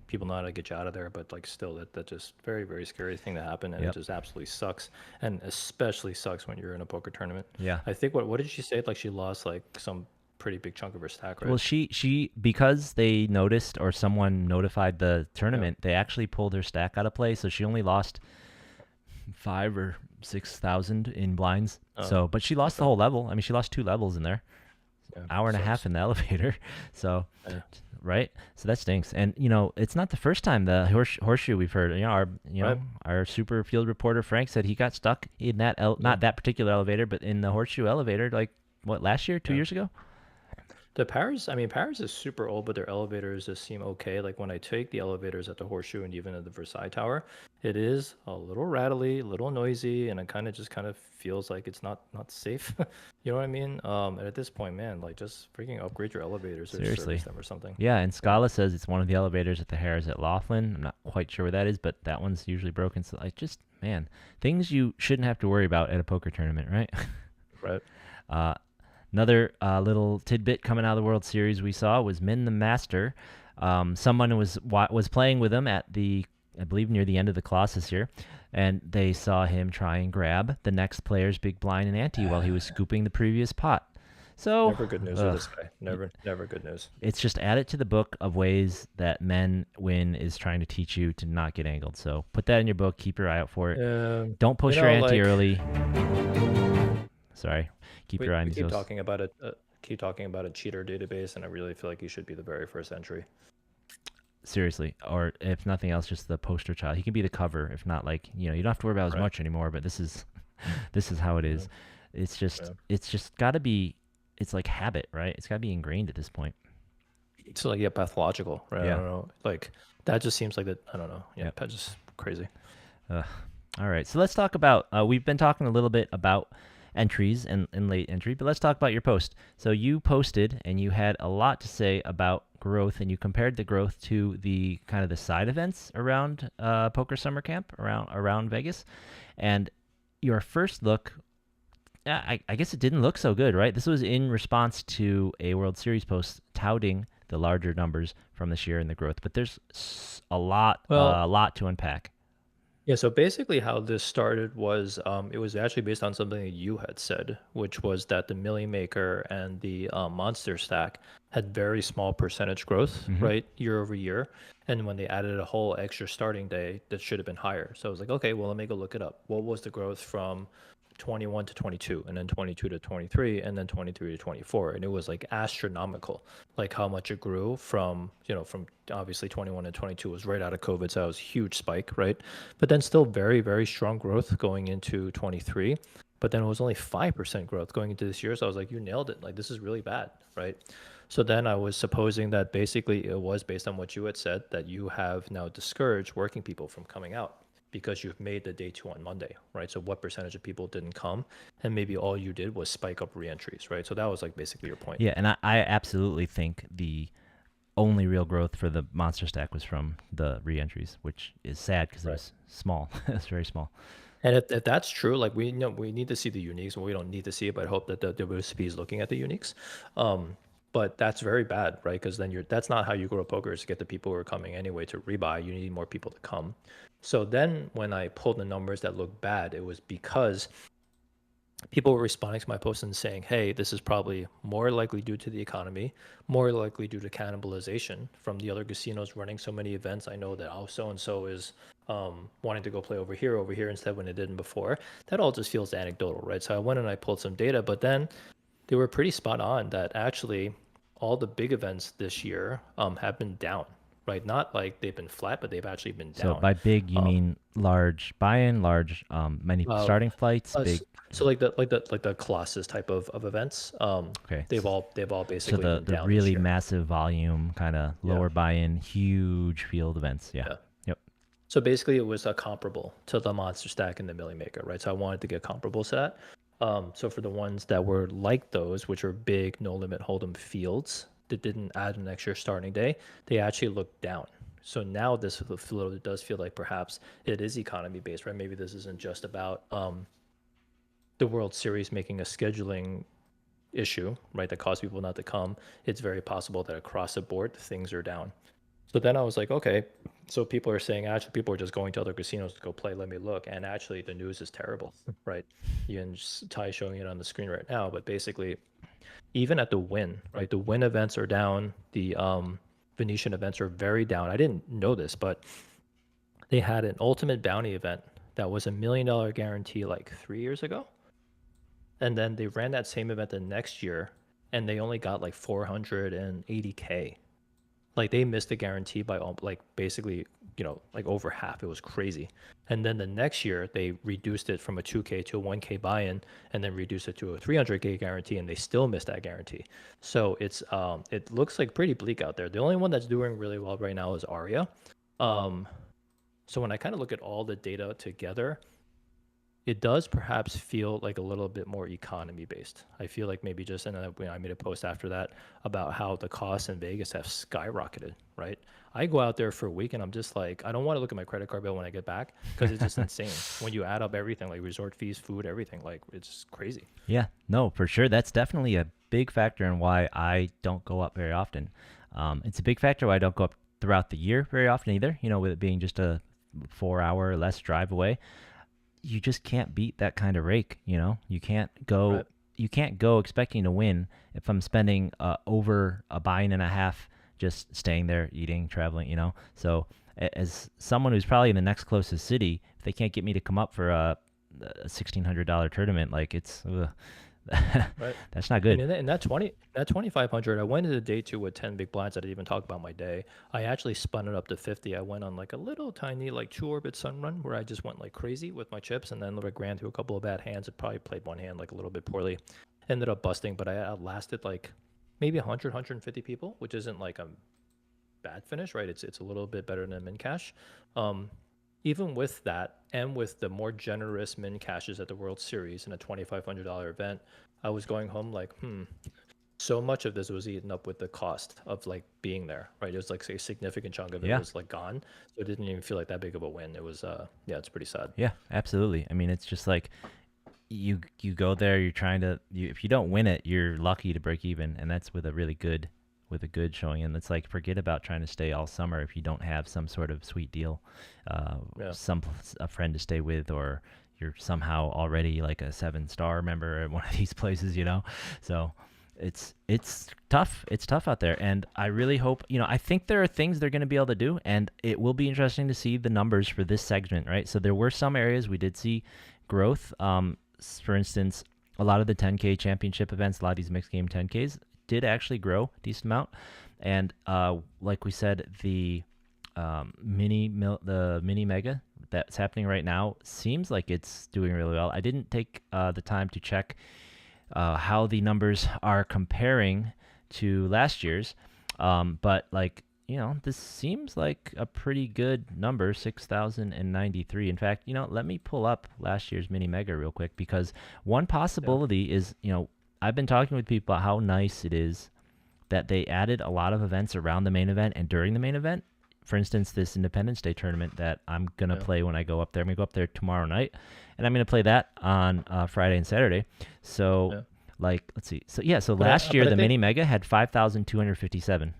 people know how to get you out of there, but like still, that just very, very scary thing to happen, and it yep, just absolutely sucks, and especially sucks when you're in a poker tournament. yeah. I think what did she say? Like she lost like some pretty big chunk of her stack, Well, right? she because they noticed or someone notified the Yeah. tournament, they actually pulled her stack out of play, so she only lost 5 or 6 thousand in blinds. Oh, So, but she lost the okay. whole level. I mean, she lost two levels in there, Yeah, hour and a half sucks. in the elevator. So, Yeah. right? So that stinks. And it's not the first time the horseshoe we've heard. Right. Our super field reporter Frank said he got stuck in that Yeah. not that particular elevator, but in the horseshoe elevator like what last year, two Yeah. years ago. The Paris, I mean, Paris is super old, but their elevators just seem okay. Like when I take the elevators at the Horseshoe and even at the Versailles Tower, it is a little rattly, a little noisy, and it kind of feels like it's not safe. You know what I mean? And at this point, man, like just freaking upgrade your elevators or service Seriously. them or something. Yeah, and Yeah. Scala says it's one of the elevators at the Harris at Laughlin. I'm not quite sure where that is, but that one's usually broken. So I just, man, things you shouldn't have to worry about at a poker tournament, right? Right. uh, Another little tidbit coming out of the World Series we saw was Min the Master. Someone was playing with him at I believe near the end of the Colossus here, and they saw him try and grab the next player's big blind and ante while he was scooping the previous pot. So, Never good news with ugh, this guy. Never good news. it's just added to the book of ways that men win is trying to teach you to not get angled. So put that in your book. Keep your eye out for it. Don't You push your know, ante like early. Sorry. Keep your eye on we these keep ghosts. talking about it, keep talking about a cheater database, and I really feel like he should be the very first entry. Seriously, or if nothing else, just the poster child. He can be the cover, if not like you don't have to worry about as Right. much anymore. But this is this is how it Yeah. is. It's just Yeah. it's just got to be. It's like habit, right? It's got to be ingrained at this point. It's like, yeah, pathological, right? I Yeah. don't know. Like that just seems like that. I don't know. Yeah, Yep. that's just crazy. Uh, all right. So let's talk about. We've been talking a little bit about entries and late entry, but let's talk about your post. So you posted and you had a lot to say about growth, and you compared the growth to the kind of the side events around Poker Summer Camp around Vegas, and your first look. I guess it didn't look so good, right? This was in response to a World Series post touting the larger numbers from this year and the growth, but there's a Well, lot to unpack. yeah, so basically how this started was it was actually based on something that you had said, which was that the Millie Maker and the Monster Stack had very small percentage growth, Mm-hmm. right, year over year. And when they added a whole extra starting day, that should have been higher. So I was like, okay, well, let me go look it up. What was the growth from 21 to 22, and then 22 to 23, and then 23 to 24? And it was like astronomical, like how much it grew from, from obviously 21 to 22 was right out of COVID. So it was a huge spike, right? But then still very, very strong growth going into 23. But then it was only 5% growth going into this year. So I was like, you nailed it. Like, this is really bad, right? So then I was supposing that basically it was based on what you had said that you have now discouraged working people from coming out because you've made the day two on Monday, right? So what percentage of people didn't come? And maybe all you did was spike up reentries, right? So that was like basically your point. Yeah, and I absolutely think the only real growth for the monster stack was from the re-entries, which is sad because it Right. was small. It was very small. And if that's true, like we know we need to see the uniques, and we don't need to see it, but I hope that the WSOP is looking at the uniques. But that's very bad, right? Because then that's not how you grow poker is to get the people who are coming anyway to rebuy. You need more people to come. So then when I pulled the numbers that looked bad, it was because people were responding to my post and saying, hey, this is probably more likely due to the economy, more likely due to cannibalization from the other casinos running so many events. I know that oh, so and so is wanting to go play over here instead when it didn't before. That all just feels anecdotal, right? So I went and I pulled some data, but then they were pretty spot on that actually all the big events this year have been down, right? Not like they've been flat, but they've actually been So down. by big, you Um, mean large buy-in, large many uh, starting flights, Us big. so like the Colossus type of events, Okay, they've all so basically the been the down this really year. massive volume, kind of Yeah, lower buy-in, huge field events. Yeah. yeah. Yep. So basically, it was a comparable to the Monster Stack and the Millie Maker, right? So I wanted to get comparable to that. So for the ones that were like those, which are big no limit hold'em fields that didn't add an extra starting day, they actually looked down. So now this flow it does feel like perhaps it is economy based, right? Maybe this isn't just about the World Series making a scheduling issue, right, that caused people not to come. It's very possible that across the board things are down. So then I was like, okay, so people are saying actually people are just going to other casinos to go play. Let me look, and actually the news is terrible, right? You can Ty showing it on the screen right now, but basically even at the win, right, the win events are down. The Venetian events are very down. I didn't know this, but they had an ultimate bounty event that was $1 million guarantee like 3 years ago, and then they ran that same event the next year, and they only got like 480K. Like they missed the guarantee by like basically, like over half. It was crazy. And then the next year they reduced it from a 2K to a 1K buy-in, and then reduced it to a 300K guarantee, and they still missed that guarantee. So it looks like pretty bleak out there. The only one that's doing really well right now is Aria. Um, so when I kind of look at all the data together, it does perhaps feel like a little bit more economy based. I feel like maybe just, and then I made a post after that about how the costs in Vegas have skyrocketed, right? I go out there for a week and I'm just like, I don't want to look at my credit card bill when I get back because it's just insane. When you add up everything, like resort fees, food, everything, like it's crazy. Yeah. No, for sure. That's definitely a big factor in why I don't go up very often. It's a big factor why I don't go up throughout the year very often either. With it being just a 4 hour or less drive away. You just can't beat that kind of rake. You can't go Right. expecting to win if I'm spending over a buy-in and a half just staying there, eating, traveling. So as someone who's probably in the next closest city, if they can't get me to come up for a $1,600 tournament, like it's Right. that's not And good. in that 2,500, I went into day two with 10 big blinds. I didn't even talk about my day. I actually spun it up to 50. I went on like a little tiny like 2 orbit sun run where I just went like crazy with my chips, and then like ran through a couple of bad hands. It probably played one hand like a little bit poorly. Ended up busting, but I outlasted like maybe 100, 150 people, which isn't like a bad finish, right? It's a little bit better than min cash. Um, Even with that, and with the more generous min cashes at the World Series in a $2,500 event, I was going home like, so much of this was eaten up with the cost of like being there, right? It was like a significant chunk of it Yeah. was like gone, so it didn't even feel like that big of a win. It was, yeah, it's pretty sad. Yeah, absolutely. I mean, it's just like you go there, you're trying to if you don't win it, you're lucky to break even, and that's with a really good showing. And it's like forget about trying to stay all summer if you don't have some sort of sweet deal, Yeah, some a friend to stay with, or you're somehow already like a 7-star member at one of these places, you know. So it's tough. It's tough out there, and I really hope I think there are things they're going to be able to do, and it will be interesting to see the numbers for this segment, right? So there were some areas we did see growth. For instance, a lot of the 10K championship events, a lot of these mixed game 10Ks did actually grow a decent amount, and like we said, the mini mega that's happening right now seems like it's doing really well. I didn't take the time to check how the numbers are comparing to last year's. But like, this seems like a pretty good number, 6,093. In fact, let me pull up last year's mini mega real quick, because one yeah, possibility is, I've been talking with people about how nice it is that they added a lot of events around the main event and during the main event. For instance, this Independence Day tournament that I'm going to yeah, play when I go up there. I'm going to go up there tomorrow night, and I'm going to play that on Friday and Saturday. So, yeah. like, let's see. So, yeah, so But I, last year, but I the think, Mini Mega had 5,257.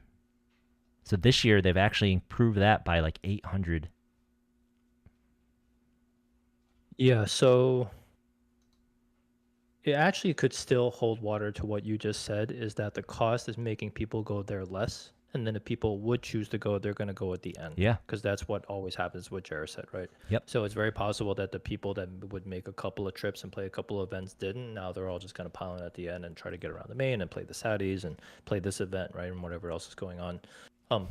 So this year, they've actually improved that by like 800. yeah. So it actually could still hold water to what you just said, is that the cost is making people go there less. And then if people would choose to go, they're going to go at the end, Yeah. because that's what always happens, what Jared said, right? Yep. So it's very possible that the people that would make a couple of trips and play a couple of events didn't. Now they're all just kind of piling at the end and try to get around the main and play the Saudis and play this event, right? And whatever else is going on.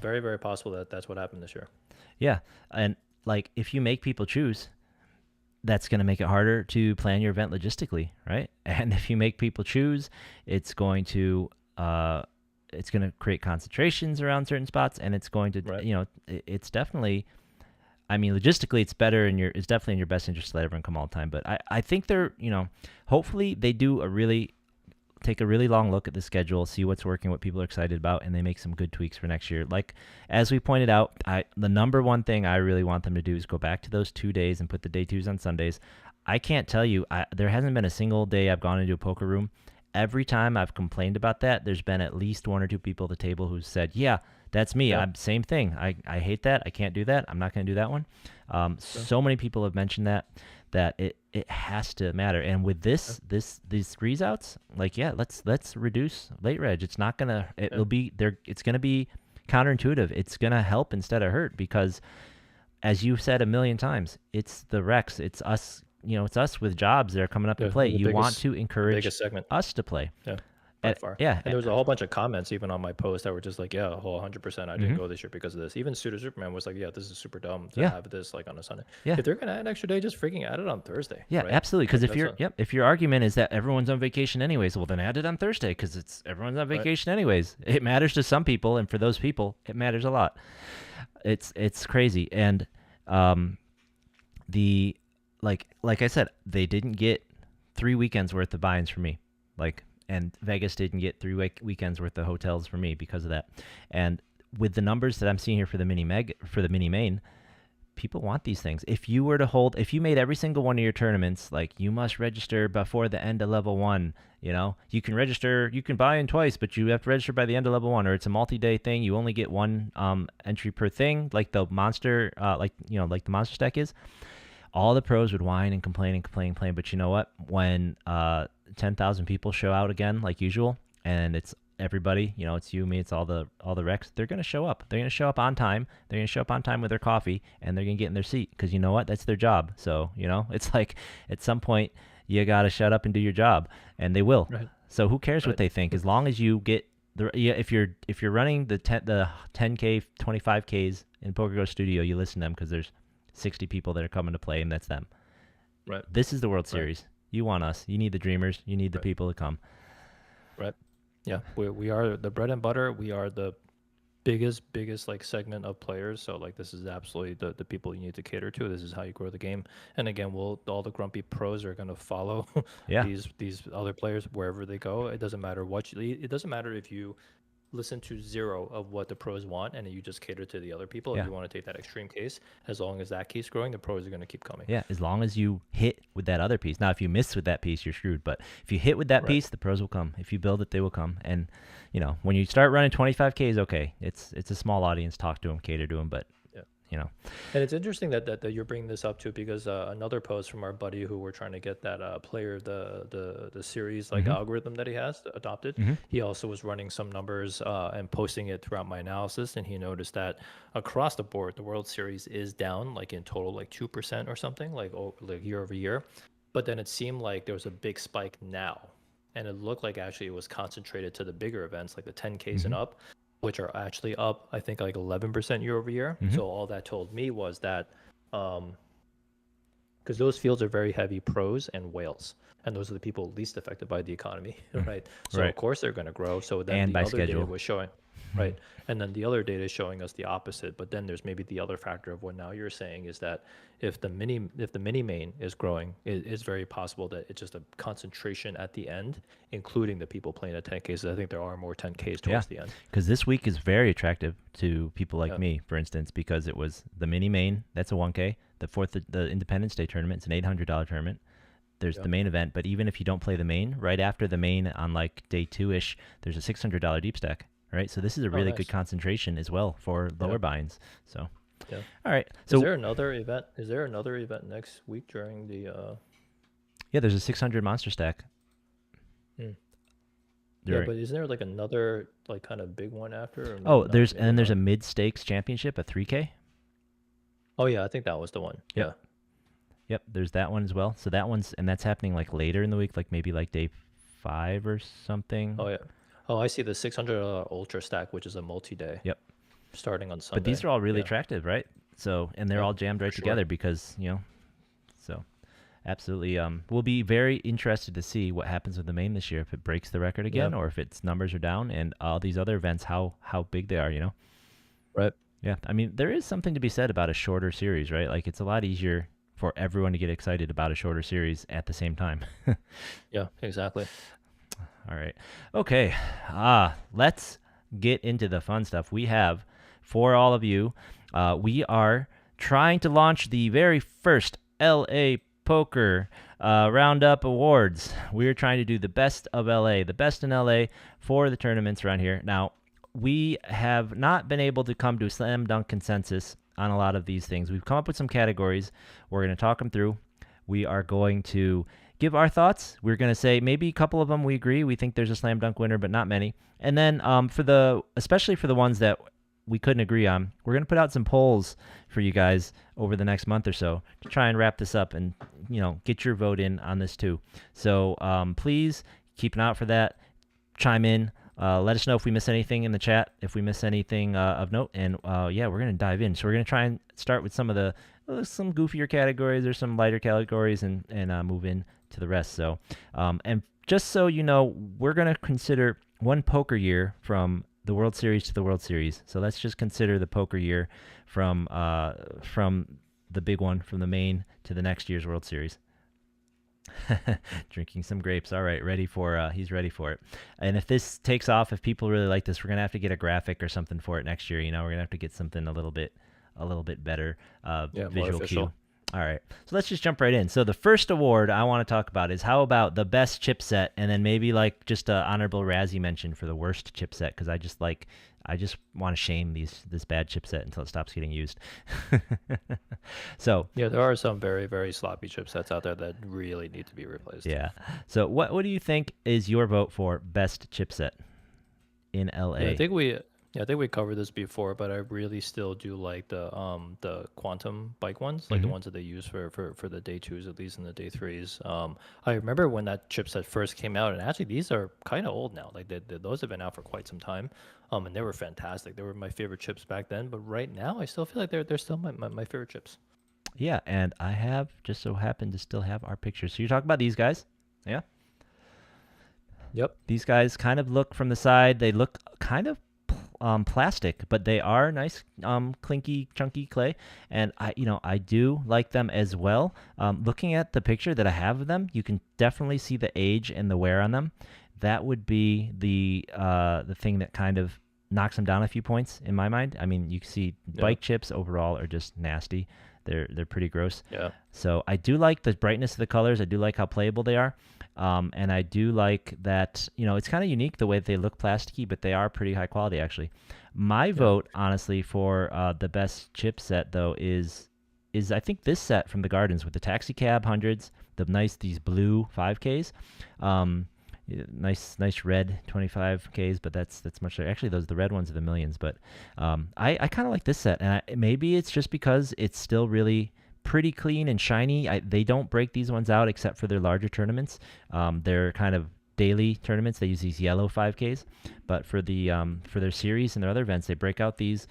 Very, very possible that that's what happened this year. Yeah. And like, if you make people choose, that's going to make it harder to plan your event logistically, right? And if you make people choose, it's going to create concentrations around certain spots, and it's going to, Right. it's definitely. I mean, logistically, it's definitely in your best interest to let everyone come all the time. But I think they're, hopefully they do take a really long look at the schedule, see what's working, what people are excited about, and they make some good tweaks for next year. Like, as we pointed out, the number one thing I really want them to do is go back to those 2 days and put the day twos on Sundays. I can't tell you, there hasn't been a single day I've gone into a poker room. Every time I've complained about that, there's been at least one or two people at the table who said, yeah, that's me. Yeah. I'm same thing. I hate that. I can't do that. I'm not going to do that one. Yeah. So many people have mentioned that it has to matter. And with Yeah. these squeeze outs, like, yeah, let's reduce late reg. It's not gonna Yeah. it'll be there. It's gonna be counterintuitive. It's gonna help instead of hurt, because as you've said a million times, it's the Rex. It's us. It's us with jobs that are coming up to Yeah. play. The You want biggest, to the encourage biggest segment. us to play. Yeah, by far. Yeah. And there was a whole bunch of comments even on my post that were just like, yeah, whole 100%. I didn't Hmm. go this year because of this. Even Suitor Superman was like, yeah, this is super dumb to Yeah. have this like on a Sunday. Yeah. If they're gonna add an extra day, just freaking add it on Thursday, Yeah, right? absolutely. Because Like if that's if your argument is that everyone's on vacation anyways, well then add it on Thursday, because it's everyone's on right. vacation anyways. It matters to some people, and for those people, it matters a lot. It's crazy, and um, the like I said, they didn't get 3 weekends worth of buy-ins for me, and Vegas didn't get 3 weekends worth of hotels for me because of that. And with the numbers that I'm seeing here for the mini main, people want these things. If you made every single one of your tournaments like you must register before the end of level one, you can register, you can buy in twice, but you have to register by the end of level one, or it's a multi-day thing. You only get one entry per thing, like the monster, like the monster stack is. All the pros would whine and complain and complain and complain. But you know what? When 10,000 people show out again, like usual, and it's everybody, it's you, me, it's all the Recs, they're going to show up. They're going to show up on time. They're going to show up on time with their coffee, and they're going to get in their seat, because you know what? That's their job. So, it's like at some point you got to shut up and do your job, and they will. Right. So who cares what Right. they think, as long as you get if you're running the 10K, 25Ks in Poker Go Studio, you listen to them, because there's 60 people that are coming to play, and that's them. Right. This is the World Right. Series. You want us. You need the dreamers. You need the Right. people to come. Right. Yeah, we are the bread and butter. We are the biggest like segment of players. So like this is absolutely the people you need to cater to. This is how you grow the game. And again, will all the grumpy pros are gonna follow Yeah, these other players wherever they go. It doesn't matter what you, it doesn't matter if you listen to zero of what the pros want and you just cater to the other people. If yeah. you want to take that extreme case, as long as that keeps growing, the pros are gonna keep coming. Yeah, as long as you hit with that other piece. Now, if you miss with that piece, you're screwed. But if you hit with that Right. piece, the pros will come. If you build it, they will come. And when you start running 25Ks, okay, it's a small audience. Talk to them, cater to them. But Yeah. you know, And it's interesting that you're bringing this up too, because another post from our buddy who we're trying to get that player the series like hmm algorithm that he has adopted. hmm He also was running some numbers and posting it throughout my analysis, and he noticed that across the board, the World Series is down like in total like 2% or something like year over year. But then it seemed like there was a big spike now, and it looked like actually it was concentrated to the bigger events like the 10Ks hmm and up, which are actually up, I think, like 11% year over year. hmm So all that told me was that, because those fields are very heavy pros and whales, and those are the people least affected by the economy, right? So right, of course they're going to grow. So then and the by other data schedule. was showing, right? And then the other data is showing us the opposite. But then there's maybe the other factor of what now you're saying is that if the mini main is growing, it is very possible that it's just a concentration at the end, including the people playing at 10Ks. I think there are more 10Ks Yeah, towards the end. because this week is very attractive to people like Yeah. me, for instance, because it was the mini main. That's a 1K. The Independence Day tournament. It's an $800 tournament. There's Yeah. the main event, but even if you don't play the main, right after the main on like day two ish, there's a $600 deep stack, right? So this is a Oh, really good nice. concentration as well for Yeah. lower buy-ins. So, Yeah. all right. Is So there another event? Is there another event next week during the yeah, there's a 600 monster stack hmm. Yeah, during. but is there like another like kind of big one after, or maybe Oh, not? and Maybe then there's a not. mid stakes championship, a 3K. Oh yeah, I think that was the one. Yep, Yeah. yep. There's that one as well. So that's happening like later in the week, like maybe like day 5 or something. Oh yeah. Oh, I see the 600 ultra stack, which is a multi-day Yep. starting on But these Sunday. are all really Yeah. attractive, right? So and they're Yeah, all jammed for right sure. together because so. Absolutely. We'll be very interested to see what happens with the main this year. If it breaks the record Yeah. again, or if its numbers are down, and all these other events, how big they are. Right. Yeah. I mean, there is something to be said about a shorter series, right? Like it's a lot easier for everyone to get excited about a shorter series at the same time. Yeah, exactly. All right. Okay. Let's get into the fun stuff. We have for all of you. We are trying to launch the very first LA Poker Roundup Awards. We're trying to do the best of LA, the best in LA for the tournaments around here. Now, we have not been able to come to a slam dunk consensus on a lot of these things. We've come up with some categories. We're going to talk them through. We are going to give our thoughts. We're going to say maybe a couple of them we agree. We think there's a slam dunk winner, but not many. And then especially for the ones that we couldn't agree on, we're going to put out some polls for you guys over the next month or so to try and wrap this up and get your vote in on this too. So please keep an eye out for that. Chime in. Let us know if we miss anything in the chat, if we miss anything of note, and yeah, we're gonna dive in. So we're gonna try and start with some of the some goofier categories or some lighter categories, and move in to the rest. So, and just so you know, we're gonna consider one poker year from the World Series to the World Series. So let's just consider the poker year from the big one, from the main to the next year's World Series. Drinking some grapes. All right, he's ready for it. And if this takes off, if people really like this, we're gonna have to get a graphic or something for it next year. We're gonna have to get something a little bit better Yeah, more visual cue. official. All right, so let's just jump right in. So the first award I want to talk about is how about the best chipset, and then maybe like just a honorable Razzie mention for the worst chipset because I just want to shame this bad chipset until it stops getting used. So Yeah, there are some very, very sloppy chipsets out there that really need to be replaced. yeah. So what do you think is your vote for best chipset in Yeah, I LA? think we yeah, I think we covered this before, but I really still do like the quantum bike ones, like the Mm-hmm. ones that they use for the day twos, at least in the day threes. I remember when that chipset first came out, and actually these are kind of old now. Like those have been out for quite some time. And they were fantastic. They were my favorite chips back then, but right now I still feel like they're still my favorite chips. Yeah, and I have just so happened to still have our pictures. So you're talking about these guys? Yeah. Yep. These guys kind of look from the side. They look kind of plastic, but they are nice, clinky, chunky clay, and I do like them as well. Looking at the picture that I have of them, you can definitely see the age and the wear on them. That would be the thing that kind of knocks them down a few points in my mind. I mean, you can see Yeah. bike chips overall are just nasty. They're pretty gross. Yeah. So I do like the brightness of the colors. I do like how playable they are. And I do like that, it's kind of unique the way that they look plasticky, but they are pretty high quality actually. My Yeah. vote, honestly, for the best chip set though is I think this set from the Gardens with the taxi cab hundreds, these blue 5Ks, nice red 25Ks, but that's much actually those the red ones are the millions, but I kind of like this set, and maybe it's just because it's still really pretty clean and shiny. They don't break these ones out except for their larger tournaments. They're kind of daily tournaments. They use these yellow 5Ks, but for their series and their other events, they break out these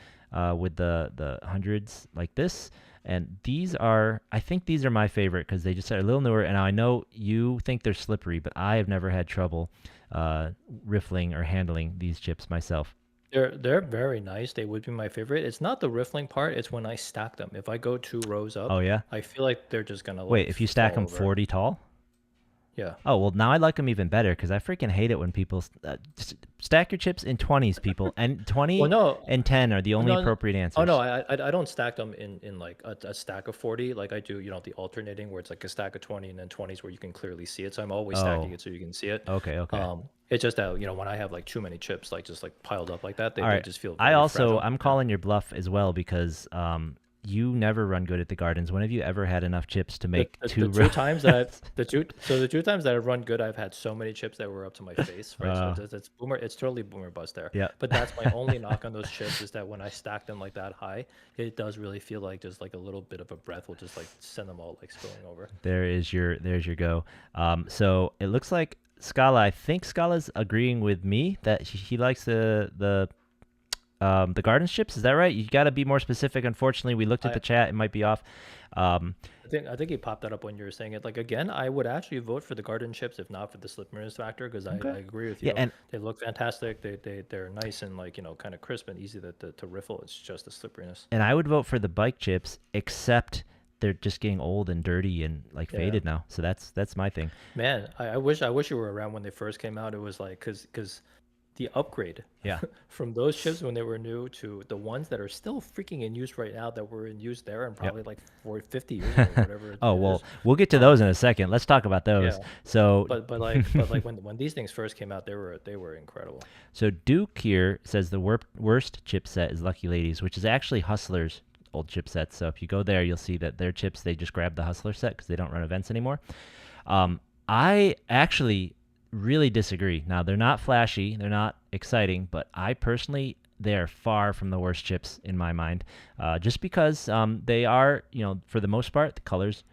with the hundreds like this. And I think these are my favorite because they just are a little newer. And I know you think they're slippery, but I have never had trouble riffling or handling these chips myself. They're very nice. They would be my favorite. It's not the riffling part, it's when I stack them. If I go 2 rows Oh up, yeah. I feel like they're just gonna Wait, like if you stack fall them over. 40 tall? Yeah. Oh, well, now I like them even better because I freaking hate it when people stack your chips in 20s, people. And Well, 20 no, and 10 are the only no, appropriate oh no, answers. I don't stack them in like a stack of 40 like I do, the alternating where it's like a stack of 20 and then 20s where you can clearly see it. So I'm always stacking Oh, it so you can see it. okay. It's just that, when I have like too many chips, like just like piled up like that, they, All they right. just feel very fragile. I'm Yeah. calling your bluff as well because you never run good at the Gardens. When have you ever had enough chips to The, make the, the two two rows? times that I've the 2 times that I've run good, I've had so many chips that were up to my face, right? So uh, it's boomer, it's totally boomer bust there. yeah. But that's my only knock on those chips is that when I stack them like that high, it does really feel like just like a little bit of a breath will just like send them all like spilling over. There's your go. So it looks like Scala. I think Scala's agreeing with me that he likes the garden chips. Is that right? You got to be more specific. Unfortunately, we looked at I the chat. It might be off. Um, I think he popped that up when you were saying it. Like again, I would actually vote for the garden chips if not for the slipperiness factor because I okay. agree with Yeah, you. and They look fantastic. They're nice and like kind of crisp and easy to riffle. It's just the slipperiness. I would vote for the bike chips, except they're just getting old and dirty and like Yeah. faded now. So that's my thing. Man, I wish you were around when they first came out. It was like because the upgrade Yeah. from those chips when they were new to the ones that are still freaking in use right now that were in use there and Yep. probably like 40, 50 years ago, whatever it Oh it well, is. we'll get to those Um, in a second. Let's talk about those. yeah, So, but like when these things first came out, they were incredible. so Duke here says the worst chipset is Lucky Ladies, which is actually Hustler's old chipset. So if you go there, you'll see that their chips they just grabbed the Hustler set because they don't run events anymore. I actually really disagree. Now they're not flashy, they're not exciting, but I personally they are far from the worst chips in my mind. Just because they are, for the most part, the colors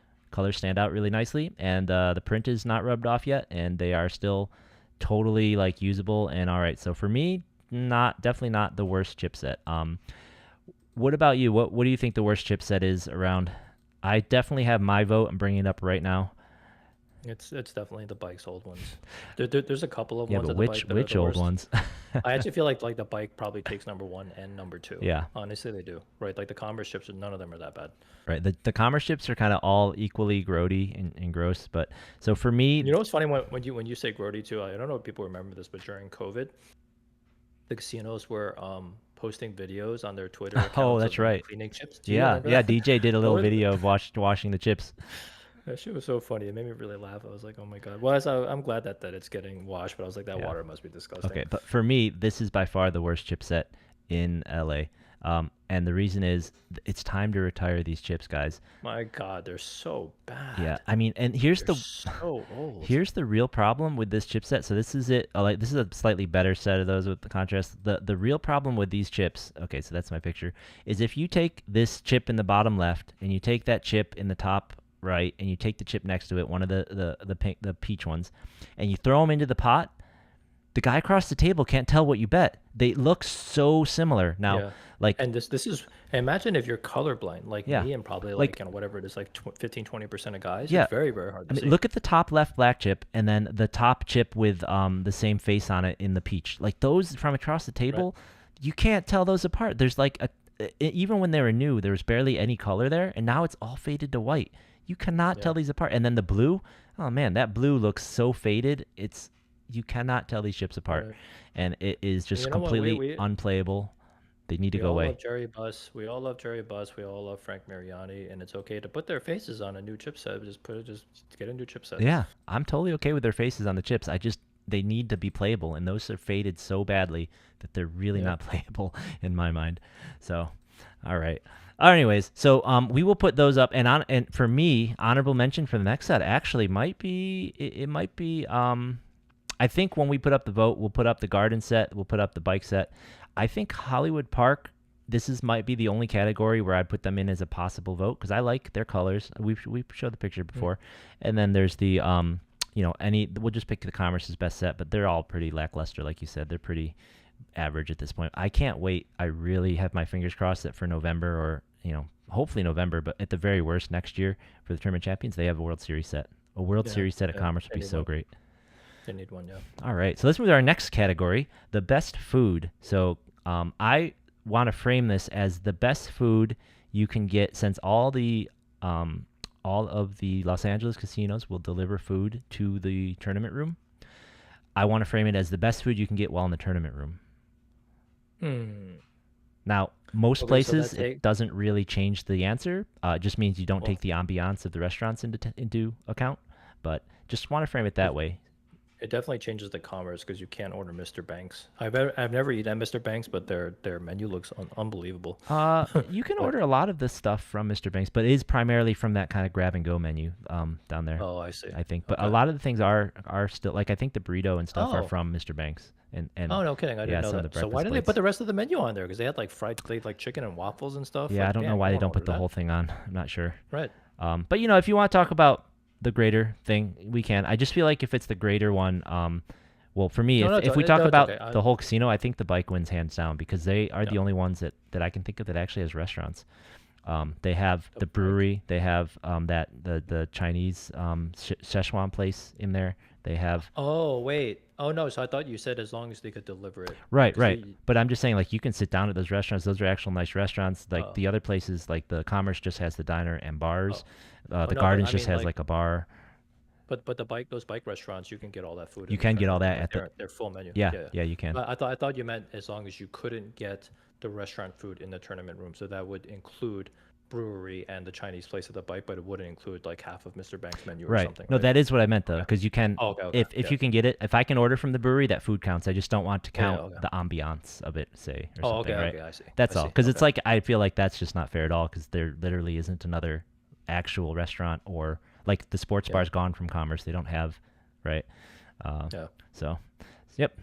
stand out really nicely, and the print is not rubbed off yet, and they are still totally like usable and all right. So for me, not definitely not the worst chipset. What about you? What do you think the worst chipset is around? I definitely have my vote. I'm bringing it up right now. It's definitely the bike's old ones. There's a couple of Yeah, ones but at the which bike that are which the old worst. ones? I actually feel like the bike probably takes number one and number two. Yeah, Honestly, they do. Right, like the Converse chips, none of them are that bad. right. The commerce chips are kind of all equally grody and gross. But so for me, You know what's funny when you say grody too? I don't know if people remember this, but during COVID, the casinos were posting videos on their Twitter oh, accounts of that's them right. cleaning chips. Do you Yeah, remember yeah. that? DJ did a little Those, video of washing the chips. that shit was so funny. It made me really laugh. I was like, oh my god. Well, I'm glad that it's getting washed, but I was like, that Yeah. water must be disgusting. Okay, but for me, this is by far the worst chipset in LA. And the reason is it's time to retire these chips, guys. My god, they're so Yeah, bad. I mean, and They're so old. here's the real problem with this chipset. So this is it. Like this is a slightly better set of those with the contrast. The real problem with these chips. Okay, so that's my picture. Is if you take this chip in the bottom left and you take that chip in the top right and you take the chip next to it, one of the pink the peach ones, and you throw them into the pot. the guy across the table can't tell what you bet. They look so similar. Now, Yeah. like, And this is, imagine if you're colorblind like yeah, me and probably like, like, you know, whatever it is, like 15, 20% of guys, yeah. it's very, very hard I to mean, see. look at the top left black chip and then the top chip with the same face on it in the peach. Like those from across the Right. table, you can't tell those apart. There's like even when they were new, there was barely any color there, and now it's all faded to white. You cannot tell Yeah. these apart. And then the blue, oh man, that blue looks so faded. It's you cannot tell these chips apart, Right. and it is And just you know what? We completely we unplayable. They need to we go all away. love Jerry Buss. We all love Jerry Buss. We all love Frank Mariani, and it's okay to put their faces on a new chipset. Just get a new chipset. Yeah, I'm totally okay with their faces on the chips. I just they need to be playable, and those are faded so badly that they're really Yeah. not playable in my mind. So, all right. Anyways, so we will put those up, and for me, honorable mention for the next set actually might be it might be I think when we put up the vote, we'll put up the garden set, we'll put up the bike set. I think Hollywood Park. This is might be the only category where I'd put them in as a possible vote because I like their colors. We've showed the picture Mm. before, and then there's the any we'll just pick the Commerce's best set, but they're all pretty lackluster, like you said. They're pretty average at this point. I can't wait. I really have my fingers crossed that for November or hopefully November, but at the very worst next year for the tournament champions, they have a World Series set. A World Yeah. Series set at Yeah. Commerce would They be need so one. great. They need one. Yeah. All right, so let's move to our next category, the best food. So I want to frame this as the best food you can get since all of the Los Angeles casinos will deliver food to the tournament room. I want to frame it as the best food you can get while in the tournament room. Hmm. Now, most Okay. So places that it take. doesn't really change the answer. It just means you don't Well, take the ambiance of the restaurants into account. But just want to frame it that it, way. it definitely changes the commerce because you can't order Mr. Banks. I've never eaten at Mr. Banks, but their menu looks unbelievable. You can Like, order a lot of this stuff from Mr. Banks, but it is primarily from that kind of grab and go menu down there, oh, I see. I think. But a Okay. lot of the things are still like I think the burrito and stuff are Oh. from Mr. Banks and Oh, no kidding. I yeah, didn't know some of the that. So why breakfast did they put plates. the rest of the menu on there? Because they had like chicken and waffles and stuff. Yeah, I Like, don't know damn, I why they want to don't put order the that. whole thing on. I'm not sure. Right. But if you want to talk about the grater thing, we can. I just feel like if it's the grater one, well, for me, No, no, if we talk no, it's about okay. the whole casino, I think the bike wins hands down because they are Yeah, the only ones that I can think of that actually has restaurants. They have the the bike. brewery. They have the Chinese Szechuan place in there. They have Oh, wait. Oh, no. So I thought you said as long as they could deliver it. right, Because right. But I'm just saying, like, you can sit down at those restaurants. Those are actual nice restaurants. Like oh, the other places, like the Commerce just has the diner and bars. oh, oh, The no, but Gardens I just mean, has like, like a bar. but those bike restaurants, you can get all that food You in the can get all tournament room. that Like at the their full menu. yeah, Yeah, yeah. yeah, you can. But I thought you meant as long as you couldn't get the restaurant food in the tournament room. So that would include brewery and the Chinese place at the bike, but it wouldn't include like half of Mr. Banks' menu or Right. something, No, right? that is what I meant though, Okay. because you can, Oh, okay, okay. if Yeah. you can get it, if I can order from the brewery, that food counts. I just don't want to Yeah, yeah, count okay. the ambiance of it, say, or Oh, something, okay, right? okay. I see. I That's all. see. Because it's Okay. like I feel like that's just not fair at all, because there literally isn't another actual restaurant or like the sports Yeah. bar's gone from Commerce. They don't have, right? Uh, Yeah. so, yep.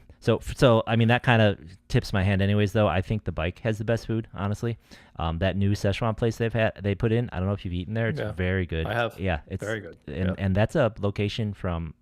So I mean that kind of tips my hand, anyways. Though I think the bike has the best food, honestly. That new Szechuan place they put in. I don't know if you've eaten there. It's Yeah. very good. I have. Yeah, it's Very good. and Yeah. and that's a location from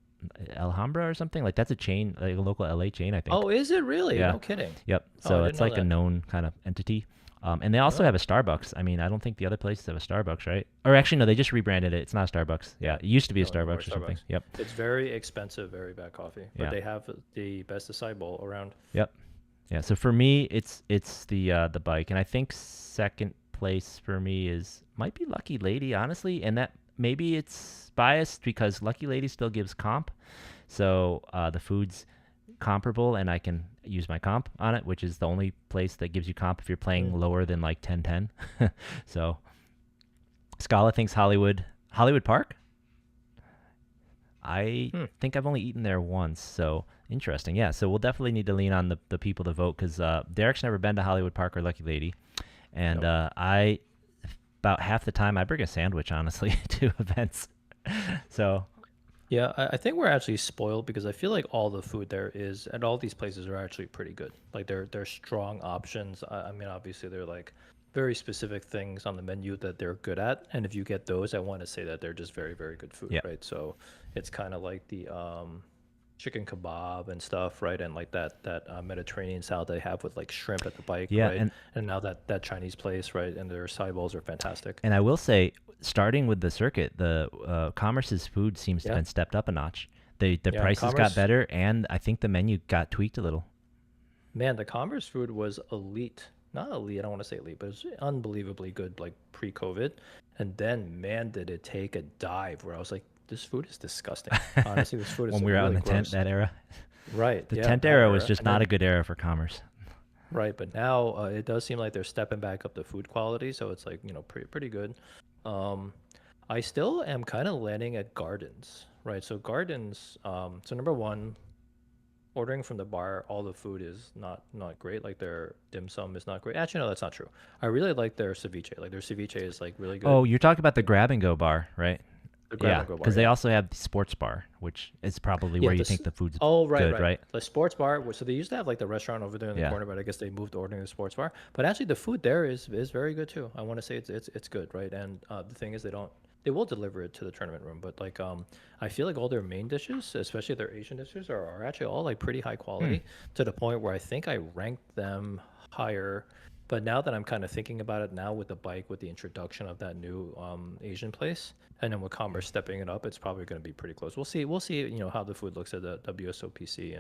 Alhambra or something. Like that's a chain, like a local LA chain, I think. Oh, is it really? Yeah. No kidding. Yep. Oh, I So didn't it's know like a that. known kind of entity. And they also Oh, have a Starbucks. I mean, I don't think the other places have a Starbucks, right? Or actually, no, they just rebranded it. It's not a Starbucks. Yeah, it used to be a no, no more Starbucks or something. Starbucks. Yep. It's very expensive, very bad coffee, but Yeah. they have the best acai bowl around. Yep. Yeah. So for me, it's the bike, and I think second place for me is might be Lucky Lady, honestly, and that maybe it's biased because Lucky Lady still gives comp, so the food's comparable, and I can use my comp on it, which is the only place that gives you comp if you're playing Mm. lower than like 10-10. So Scala thinks Hollywood Park. I Hmm. think I've only eaten there once, so interesting. Yeah, so we'll definitely need to lean on the people to vote because Derek's never been to Hollywood Park or Lucky Lady, and Nope. I about half the time I bring a sandwich, honestly, to events. So Yeah, I think we're actually spoiled because I feel like all the food there is, and all these places are actually pretty good. Like they're strong options. I mean, obviously they're like very specific things on the menu that they're good at, and if you get those, I want to say that they're just very, very good food, yeah, right? So it's kind of like the chicken kebab and stuff, right? And like that Mediterranean salad they have with like shrimp at the bike, Yeah, right? And now that Chinese place, right? And their side bowls are fantastic. and I will say, starting with the circuit, the Commerce's food seems to have Yeah, been stepped up a notch. The yeah. prices got Commerce, better, and I think the menu got tweaked a little. man, the Commerce food was elite. Not elite, I don't want to say elite, but it was unbelievably good, like pre-COVID. And then, man, did it take a dive where I was like, this food is disgusting. Honestly, this food is When we like were out in really the tent, gross. that era, Right, the yeah, tent that era was era. just And not a then good era for Commerce. right, but now it does seem like they're stepping back up the food quality, so it's like, pretty good. Um, I still am kind of landing at Gardens, right? So Gardens, so number one, ordering from the bar, all the food is not great. Like their dim sum is not great. Actually, no, that's not true. I really like their ceviche. Like their ceviche is like really Oh, good. you're talking about the grab and go bar, right? The grab Yeah, and go bar, because they yeah. also have the sports bar, which is probably where Yeah, you this. think the food's Oh, right, good, right. right? The sports bar. So they used to have like the restaurant over there in the Yeah. corner, but I guess they moved to ordering the sports bar. But actually, the food there is very good too. I want to say it's good, right? And the thing is, they will deliver it to the tournament room, but like I feel like all their main dishes, especially their Asian dishes, are actually all like pretty high Hmm. quality to the point where I think I ranked them higher. But now that I'm kind of thinking about it now with the bike, with the introduction of that new Asian place, and then with Commerce stepping it up, it's probably going to be pretty close. We'll see. We'll see. How the food looks at the WSOPC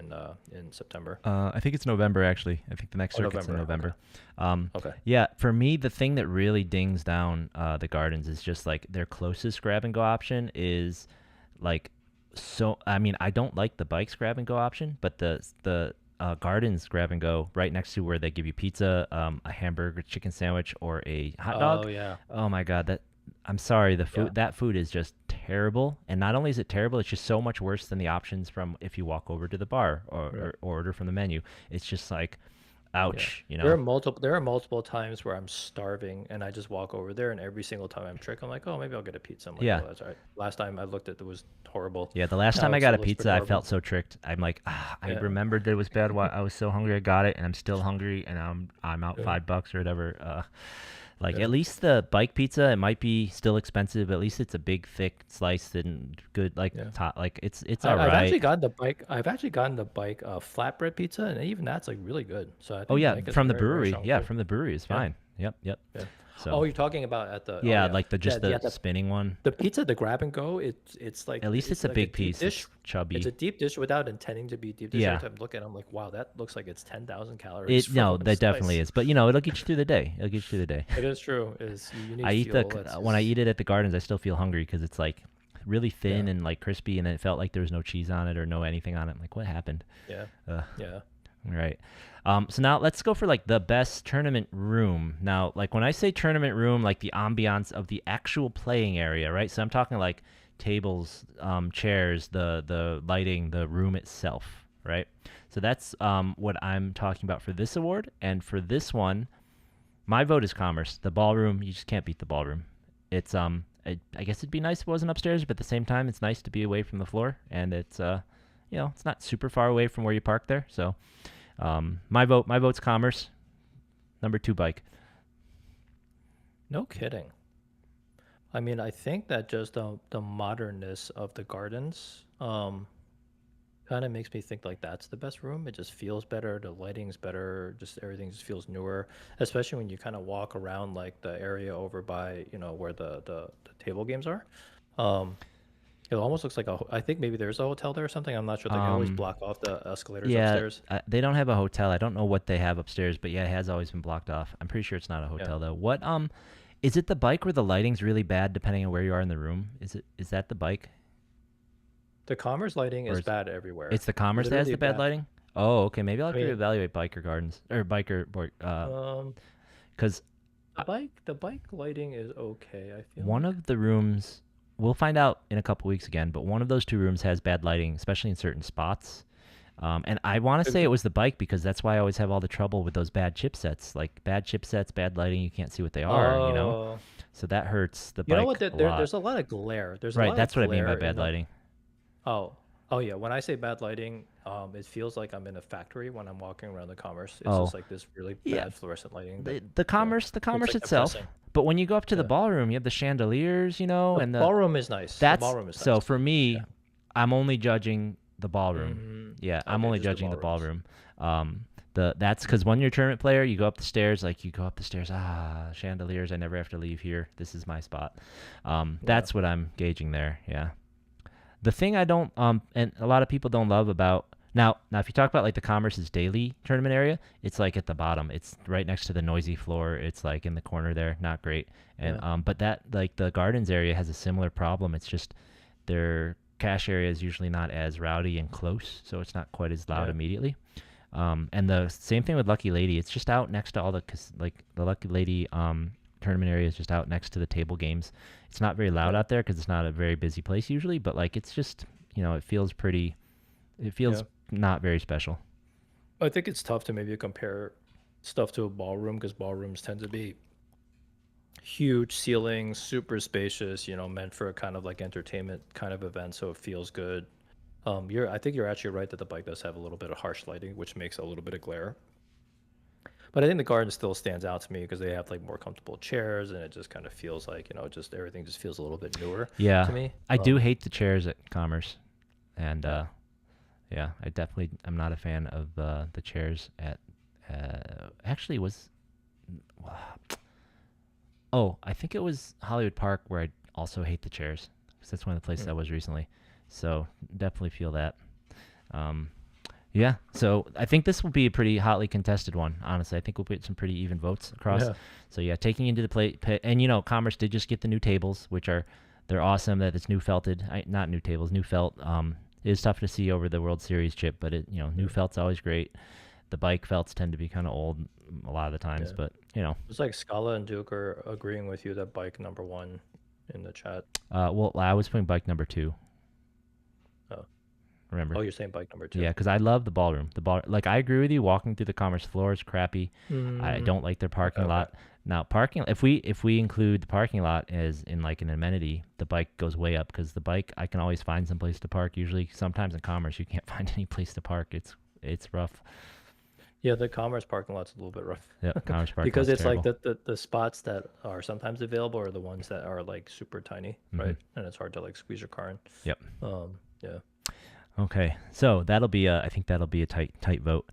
in September I think it's November actually. I think the next or circuit's in November. Okay. November. Um, Okay. yeah, for me, the thing that really dings down the Gardens is just like their closest grab and go option is like so. I mean, I don't like the bikes grab and go option, but the Gardens grab and go right next to where they give you pizza, a hamburger, chicken sandwich, or a hot Oh dog. yeah. Oh my God, I'm sorry, Yeah. that food is just terrible. And not only is it terrible, it's just so much worse than the options from if you walk over to the bar Right. or order from the menu. It's just like, Yeah. ouch, There are multiple times where I'm starving and I just walk over there, and every single time I'm tricked, I'm like, oh, maybe I'll get a pizza. I'm like, Yeah. oh, that's all right. Last time I looked at it was horrible. Yeah, the last Now time I it got a still looks pretty pizza, I horrible. felt so tricked. I'm like, I Yeah. remembered that it was bad. I was so hungry, I got it, and I'm still hungry, and I'm out Yeah. $5 or whatever. Like Yeah. at least the bike pizza, it might be still expensive. But at least it's a big, thick slice and good. Like Yeah. top, like it's all I've right. actually gotten the bike. I've actually gotten the bike flatbread pizza, and even that's like really good. So I Oh think the yeah, bike is from the very, very brewery. strong Yeah, too. from the brewery is Yeah, fine. Yep, yep. yeah. So Oh, you're talking about at the. Oh yeah, yeah, like just the yeah. The spinning one. the pizza, the grab and go. It's like At least it's it's a like a big deep piece. dish. It's It's a chubby. deep dish without intending to be deep dish. Every Yeah. time I look at it, I'm like, wow, that looks like it's 10,000 calories It for no, one that definitely slice. is. But it'll get you through the day. It'll get you through the day. It is true. Is you I need eat fuel. It's when I is eat it at the Gardens, I still feel hungry because it's like really thin yeah, and like crispy, and it felt like there was no cheese on it or no anything on it. I'm like, what happened? yeah, Uh, yeah. all right. So now let's go for like the best tournament room. Now, like when I say tournament room, like the ambiance of the actual playing area, right? So I'm talking like tables, chairs, the lighting, the room itself, right? So that's what I'm talking about for this award. And for this one, my vote is Commerce. The ballroom, you just can't beat the ballroom. It's I guess it'd be nice if it wasn't upstairs, but at the same time, it's nice to be away from the floor, and it's it's not super far away from where you park there. So, my vote's Commerce. Number two, bike. No kidding. I mean, I think that just the modernness of the gardens kind of makes me think like that's the best room. It just feels better. The lighting's better. Just everything just feels newer, especially when you kind of walk around like the area over by where the table games are. Um, it almost looks like I think maybe there's a hotel there or something. I'm not sure. They always Um, block off the escalators yeah, upstairs. they don't have a hotel. I don't know what they have upstairs, but yeah, it has always been blocked off. I'm pretty sure it's not a Yeah. hotel though. What is it the bike where the lighting's really bad depending on where you are in the room? Is that the bike? The Commerce lighting Or is is bad everywhere. it's the Commerce that has Literally the bad bad. lighting? Oh, okay. Maybe I'll I have to mean, evaluate Biker Gardens or um, because the bike lighting is okay, I feel one like. of the rooms we'll find out in a couple weeks again, but one of those two rooms has bad lighting, especially in certain spots. And I want to The, say it the, was the bike because that's why I always have all the trouble with those bad chipsets. Like bad chipsets, bad lighting, you can't see what they are. oh, So that hurts the you know what? bike a lot. There's a lot of glare. There's a Right, lot of that's what I mean by glare in bad the. lighting. Oh, oh yeah. When I say bad lighting, it feels like I'm in a factory when I'm walking around the Commerce. It's Oh, just like this really yeah. bad fluorescent lighting that, The yeah, commerce, it's like itself. depressing. But when you go up to the Yeah. ballroom, you have the chandeliers, The and ballroom is nice. The that's ballroom is so nice. for Yeah. me, I'm only judging the ballroom. Yeah, I'm Okay, only just the judging the ballrooms. ballroom. That's because when you're a tournament player, you go up the stairs, like you go up the stairs. Chandeliers. I never have to leave here. This is my spot. Yeah. That's what I'm gauging there. Yeah. The thing I don't and a lot of people don't love about now if you talk about like the Commerce's daily tournament area, it's like at the bottom. It's right next to the noisy floor. It's like in the corner there, not great. And Yeah. but that like the Gardens area has a similar problem. It's just their cash area is usually not as rowdy and close, so it's not quite as loud Yeah. immediately. And the same thing with Lucky Lady. It's just out next to all the like the Lucky Lady tournament area is just out next to the table games. It's not very loud Yeah. out there because it's not a very busy place usually, but like it's just it feels pretty. It feels Yeah. not very special. I think it's tough to maybe compare stuff to a ballroom because ballrooms tend to be huge ceilings, super spacious, meant for a kind of like entertainment kind of event, so it feels good. I think you're actually right that the bike does have a little bit of harsh lighting, which makes a little bit of glare. But I think the garden still stands out to me because they have like more comfortable chairs, and it just kind of feels like just everything just feels a little bit newer Yeah, to me. I do hate the chairs at Commerce, and Yeah, yeah, I definitely am not a fan of the chairs at. Actually, was oh, I think it was Hollywood Park where I also hate the chairs because that's one of the places mm, I was recently. So definitely feel that. Um, yeah, so I think this will be a pretty hotly contested one. Honestly, I think we'll get some pretty even votes across. yeah, So yeah, taking into the play, and Commerce did just get the new tables, which they're awesome. That it's new felted, not new tables, new felt. It is tough to see over the World Series chip, but new yeah, felt's always great. The bike felts tend to be kind of old a lot of the times, yeah. but It's like Scala and Duke are agreeing with you that bike number one in the chat. well, I was putting bike number 2. Oh, Remember? oh, you're saying bike number Yeah, two. because I love the ballroom. Like I agree with you. Walking through the Commerce floor is crappy. I Mm, don't like their okay, parking okay. lot. Now, parking if we include the parking lot as in like an amenity, the bike goes way up because the bike I can always find some place to park. Usually, sometimes in Commerce you can't find any place to park. It's rough. Yeah, the Commerce parking lot's a little bit rough Yep, Commerce parking because lot's it's like terrible. the spots that are sometimes available are the ones that are like super tiny, Hmm. right? And it's hard to like squeeze your car in. Yep. Yeah. Okay, so I think that'll be a tight vote.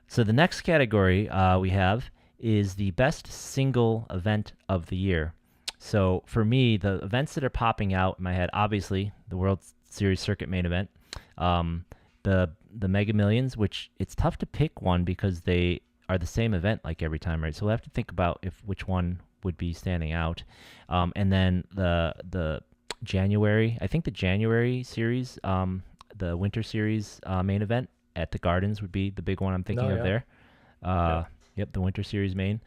So the next category we have is the best single event of the year. So for me, the events that are popping out in my head, obviously the World Series Circuit main event, um, the Mega Millions, which it's tough to pick one because they are the same event like every time, right? So we'll have to think about if which one would be standing out, and then the January, I think the January series, the Winter Series main event at the Gardens would be the big one I'm thinking No, of yeah. there. Yeah. Uh, yep, the Winter Series main.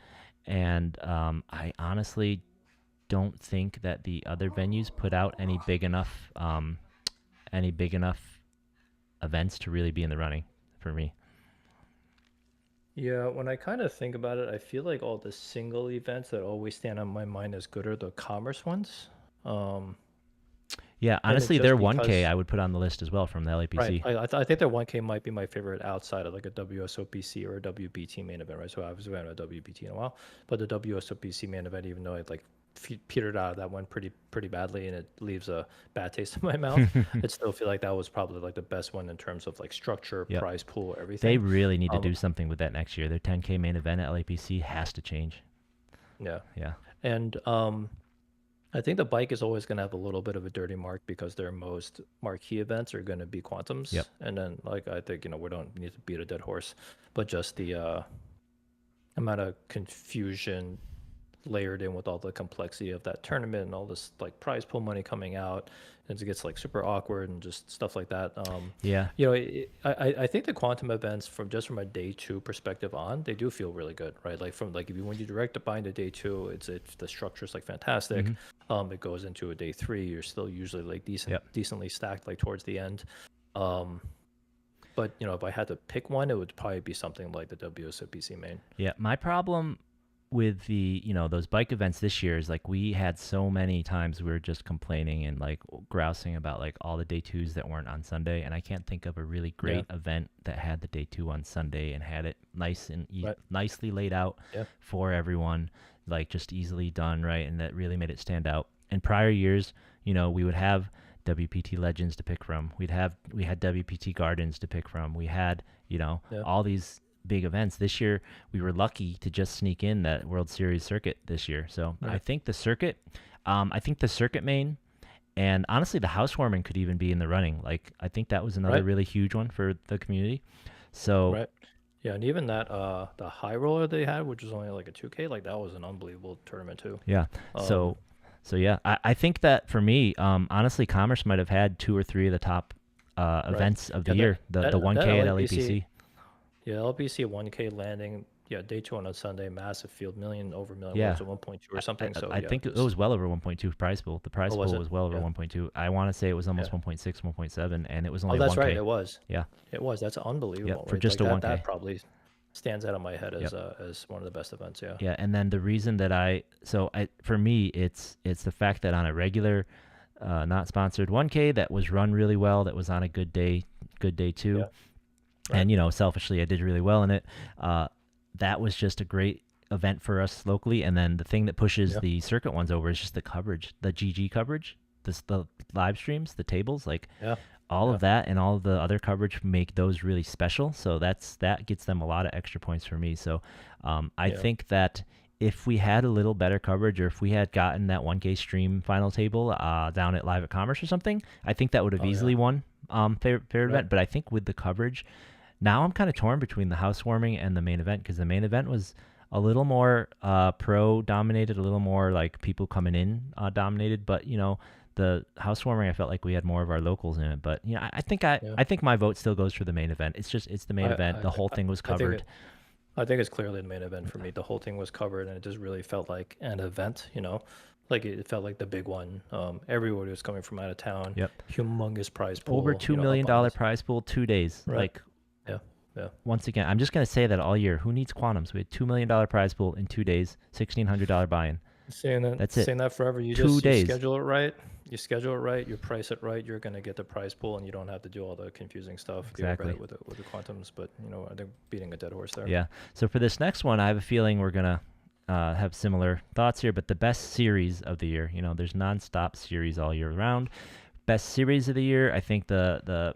And I honestly don't think that the other venues put out any big enough events to really be in the running for me. Yeah, when I kind of think about it, I feel like all the single events that always stand on my mind as good are the commerce ones. Um, Yeah, and it's honestly, just their 1K because, I would put on the list as well from the right, LAPC. I think that 1K might be my favorite outside of like a WSOPC or a WBT main event, right? So obviously we haven't had a WBT in a while, but the WSOPC main event, even though it like petered out, that went pretty badly, and it leaves a bad taste in my mouth. I still feel like that was probably like the best one in terms of like structure, Yep. prize pool, They everything. really need to Um, do something with that next year. Their 10K main event at LAPC has to change. yeah. Yeah. And I think the bike is always going to have a little bit of a dirty mark because their most marquee events are going to be quantums. Yep. And then, like, I think, we don't need to beat a dead horse, but just the amount of confusion layered in with all the complexity of that tournament and all this like prize pool money coming out, and it gets like super awkward and just stuff like that. Yeah. I think the quantum events from a day two perspective on, they do feel really good, right? Like from like if you when you direct it bind to day two, it's the structure is like fantastic. Hmm. It goes into a day three, you're still usually like Yep. decently stacked like towards the end. Um, but if I had to pick one, it would probably be something like the WSOPC main. Yeah. My problem with those bike events this year is like we had so many times we were just complaining and like grousing about like all the day twos that weren't on Sunday, and I can't think of a really Yeah, great event that had the day two on Sunday and had it nice and right. nicely laid out Yeah, for everyone, like just easily done right, and that really made it stand out. In prior years, we would have WPT Legends to pick from. We had WPT Gardens to pick from. We had, Yeah. all these big events. This year we were lucky to just sneak in that World Series circuit this year. So Right. I think the circuit main, and honestly the housewarming could even be in the running. Like I think that was another Right. really huge one for the community. So Right. Yeah, and even that the high roller they had, which was only like a 2K, like that was an unbelievable tournament too. yeah, Um, so yeah, I think that for me, honestly, Commerce might have had two or three of the top right. events of the Yeah, year. The that 1K at LAPC, LAPC. yeah, LPC 1K landing, yeah, day two on a Sunday, massive field, million over million, what Yeah, was it, 1.2 or something? So I yeah, think it just was well over 1.2 prize pool. The prize oh, was pool it? was well over Yeah, 1.2. I want to say it was yeah. almost 1.6, 1.7, and it was Oh, only a that's right, 1K. it was. Yeah, It was. That's yeah, unbelievable, for right? just Like a that 1K. probably stands out in my head Yep. as one of the best events. Yeah. Yeah, and then the reason that for me it's the fact that on a regular not sponsored 1K that was run really well, that was on a good day too. Yeah. Right. And selfishly I did really well in it. uh, that was just a great event for us locally. And then the thing that pushes Yeah. the circuit ones over is just the coverage, the GG coverage, the live streams, the tables, like Yeah. all Yeah. of that and all of the other coverage make those really special. So that gets them a lot of extra points for me. So I Yeah. think that if we had a little better coverage, or if we had gotten that 1K stream final table down at Live at Commerce or something, I think that would have Oh yeah. easily won favorite Right. event. But I think with the coverage, now I'm kind of torn between the housewarming and the main event, because the main event was a little more pro dominated, a little more like people coming in dominated. But the housewarming, I felt like we had more of our locals in it. But Yeah. I think my vote still goes for the main event. It's the main I event. I The whole I thing was I think covered. I think it's clearly the main event for me. The whole thing was covered, and it just really felt like an event. Like it felt like the big one. Everybody was coming from out of town. Yep. Humongous prize Over pool. $2 million prize pool, 2 days. Right. Like, Yeah. Yeah. once again, I'm just gonna say that all year. Who needs quantums? We had $2 million prize pool in 2 days, $1,600 buy-in. That's it. Saying that forever. You Two just you days. schedule it right. You schedule it right. You price it right. You're gonna get the prize pool, and you don't have to do all the confusing stuff. You overhead Exactly. it with the quantums. But I think beating a dead horse there. Yeah. So for this next one, I have a feeling we're gonna have similar thoughts here. But the best series of the year, there's nonstop series all year round. Best series of the year, I think the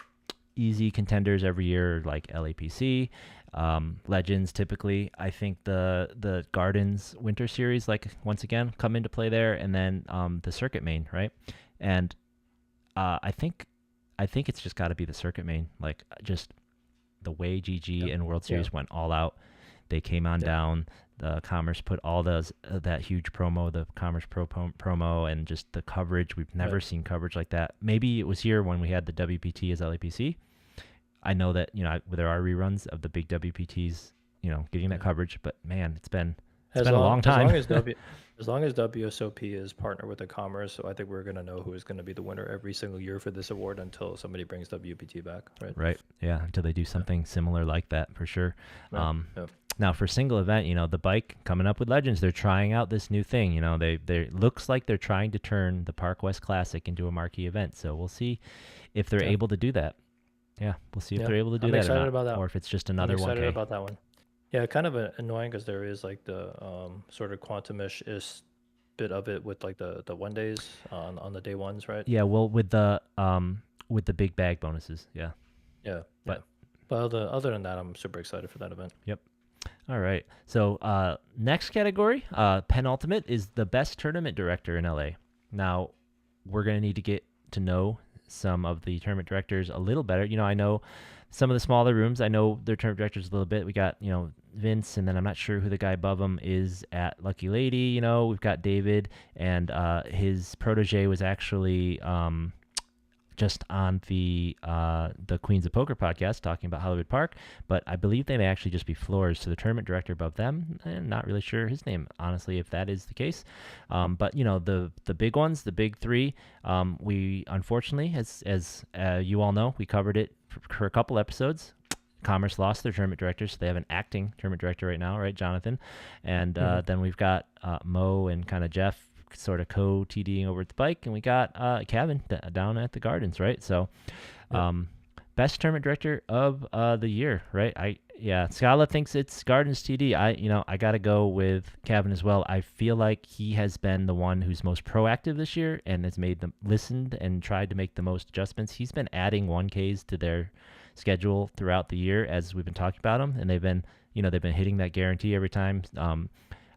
easy contenders every year are like LAPC, Legends typically. I think the Gardens Winter Series, like once again, come into play there, and then the Circuit Main, right? And I think it's just got to be the Circuit Main, like just the way GG Yep. and World Yeah. Series went all out. They came on Yep. down. The Commerce put all those that huge promo, the Commerce promo, and just the coverage. We've never Right. seen coverage like that. Maybe it was here when we had the WPT as LAPC. I know that there are reruns of the big WPTs, getting that Yeah. coverage. But man, it's been As a long long as time. long as as long as WSOP is partnered with the Commerce, so I think we're gonna know who is gonna be the winner every single year for this award until somebody brings WPT back, right? Right. Yeah. Until they do something similar like that, for sure. Right. Yeah. Now for single event, the bike coming up with Legends, they're trying out this new thing. They looks like they're trying to turn the Park West Classic into a marquee event. So we'll see if they're Yeah. able to do that. Yeah, we'll see if Yeah. they're able to do I'm that or excited not, about that. or if it's just I'm another excited 1K. about that one. Yeah, kind of annoying because there is like the sort of quantumish is bit of it with like the one days on the day ones, right? Yeah, well, with the big bag bonuses. Yeah. Yeah. But- But other than that, I'm super excited for that event. All right. So next category, penultimate, is the best tournament director in LA. Now, we're going to need to get to know some of the tournament directors a little better. I know some of the smaller rooms, I know their tournament directors a little bit. We got, Vince, and then I'm not sure who the guy above him is at Lucky Lady. We've got David, and his protege was actually just on the Queens of Poker podcast talking about Hollywood Park, but I believe they may actually just be floors. So the tournament director above them, I'm not really sure his name, honestly, if that is the case. But the big ones, the big three, we unfortunately, as you all know, we covered it for a couple episodes. Commerce lost their tournament director, so they have an acting tournament director right now, right, Jonathan? And then we've got Mo and kind of Jeff sort of co-TDing over at the bike, and we got Kevin down at the Gardens, right? So best tournament director of the year, right? Yeah, Scala thinks it's Gardens TD. I got to go with Kevin as well. I feel like he has been the one who's most proactive this year and has made them listened and tried to make the most adjustments. He's been adding 1Ks to their schedule throughout the year as we've been talking about them, and they've been hitting that guarantee every time.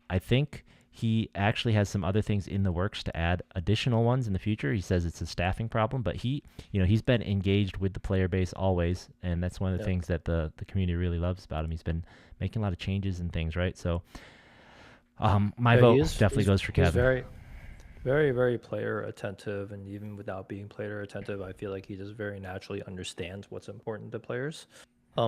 I think he actually has some other things in the works to add additional ones in the future. He says it's a staffing problem, but he's been engaged with the player base always, and that's one of the Yeah. things that the community really loves about him. He's been making a lot of changes and things, right? So, my Yeah, he vote is. definitely goes for He's Kevin. very, very, very player attentive, and even without being player attentive, I feel like he just very naturally understands what's important to players.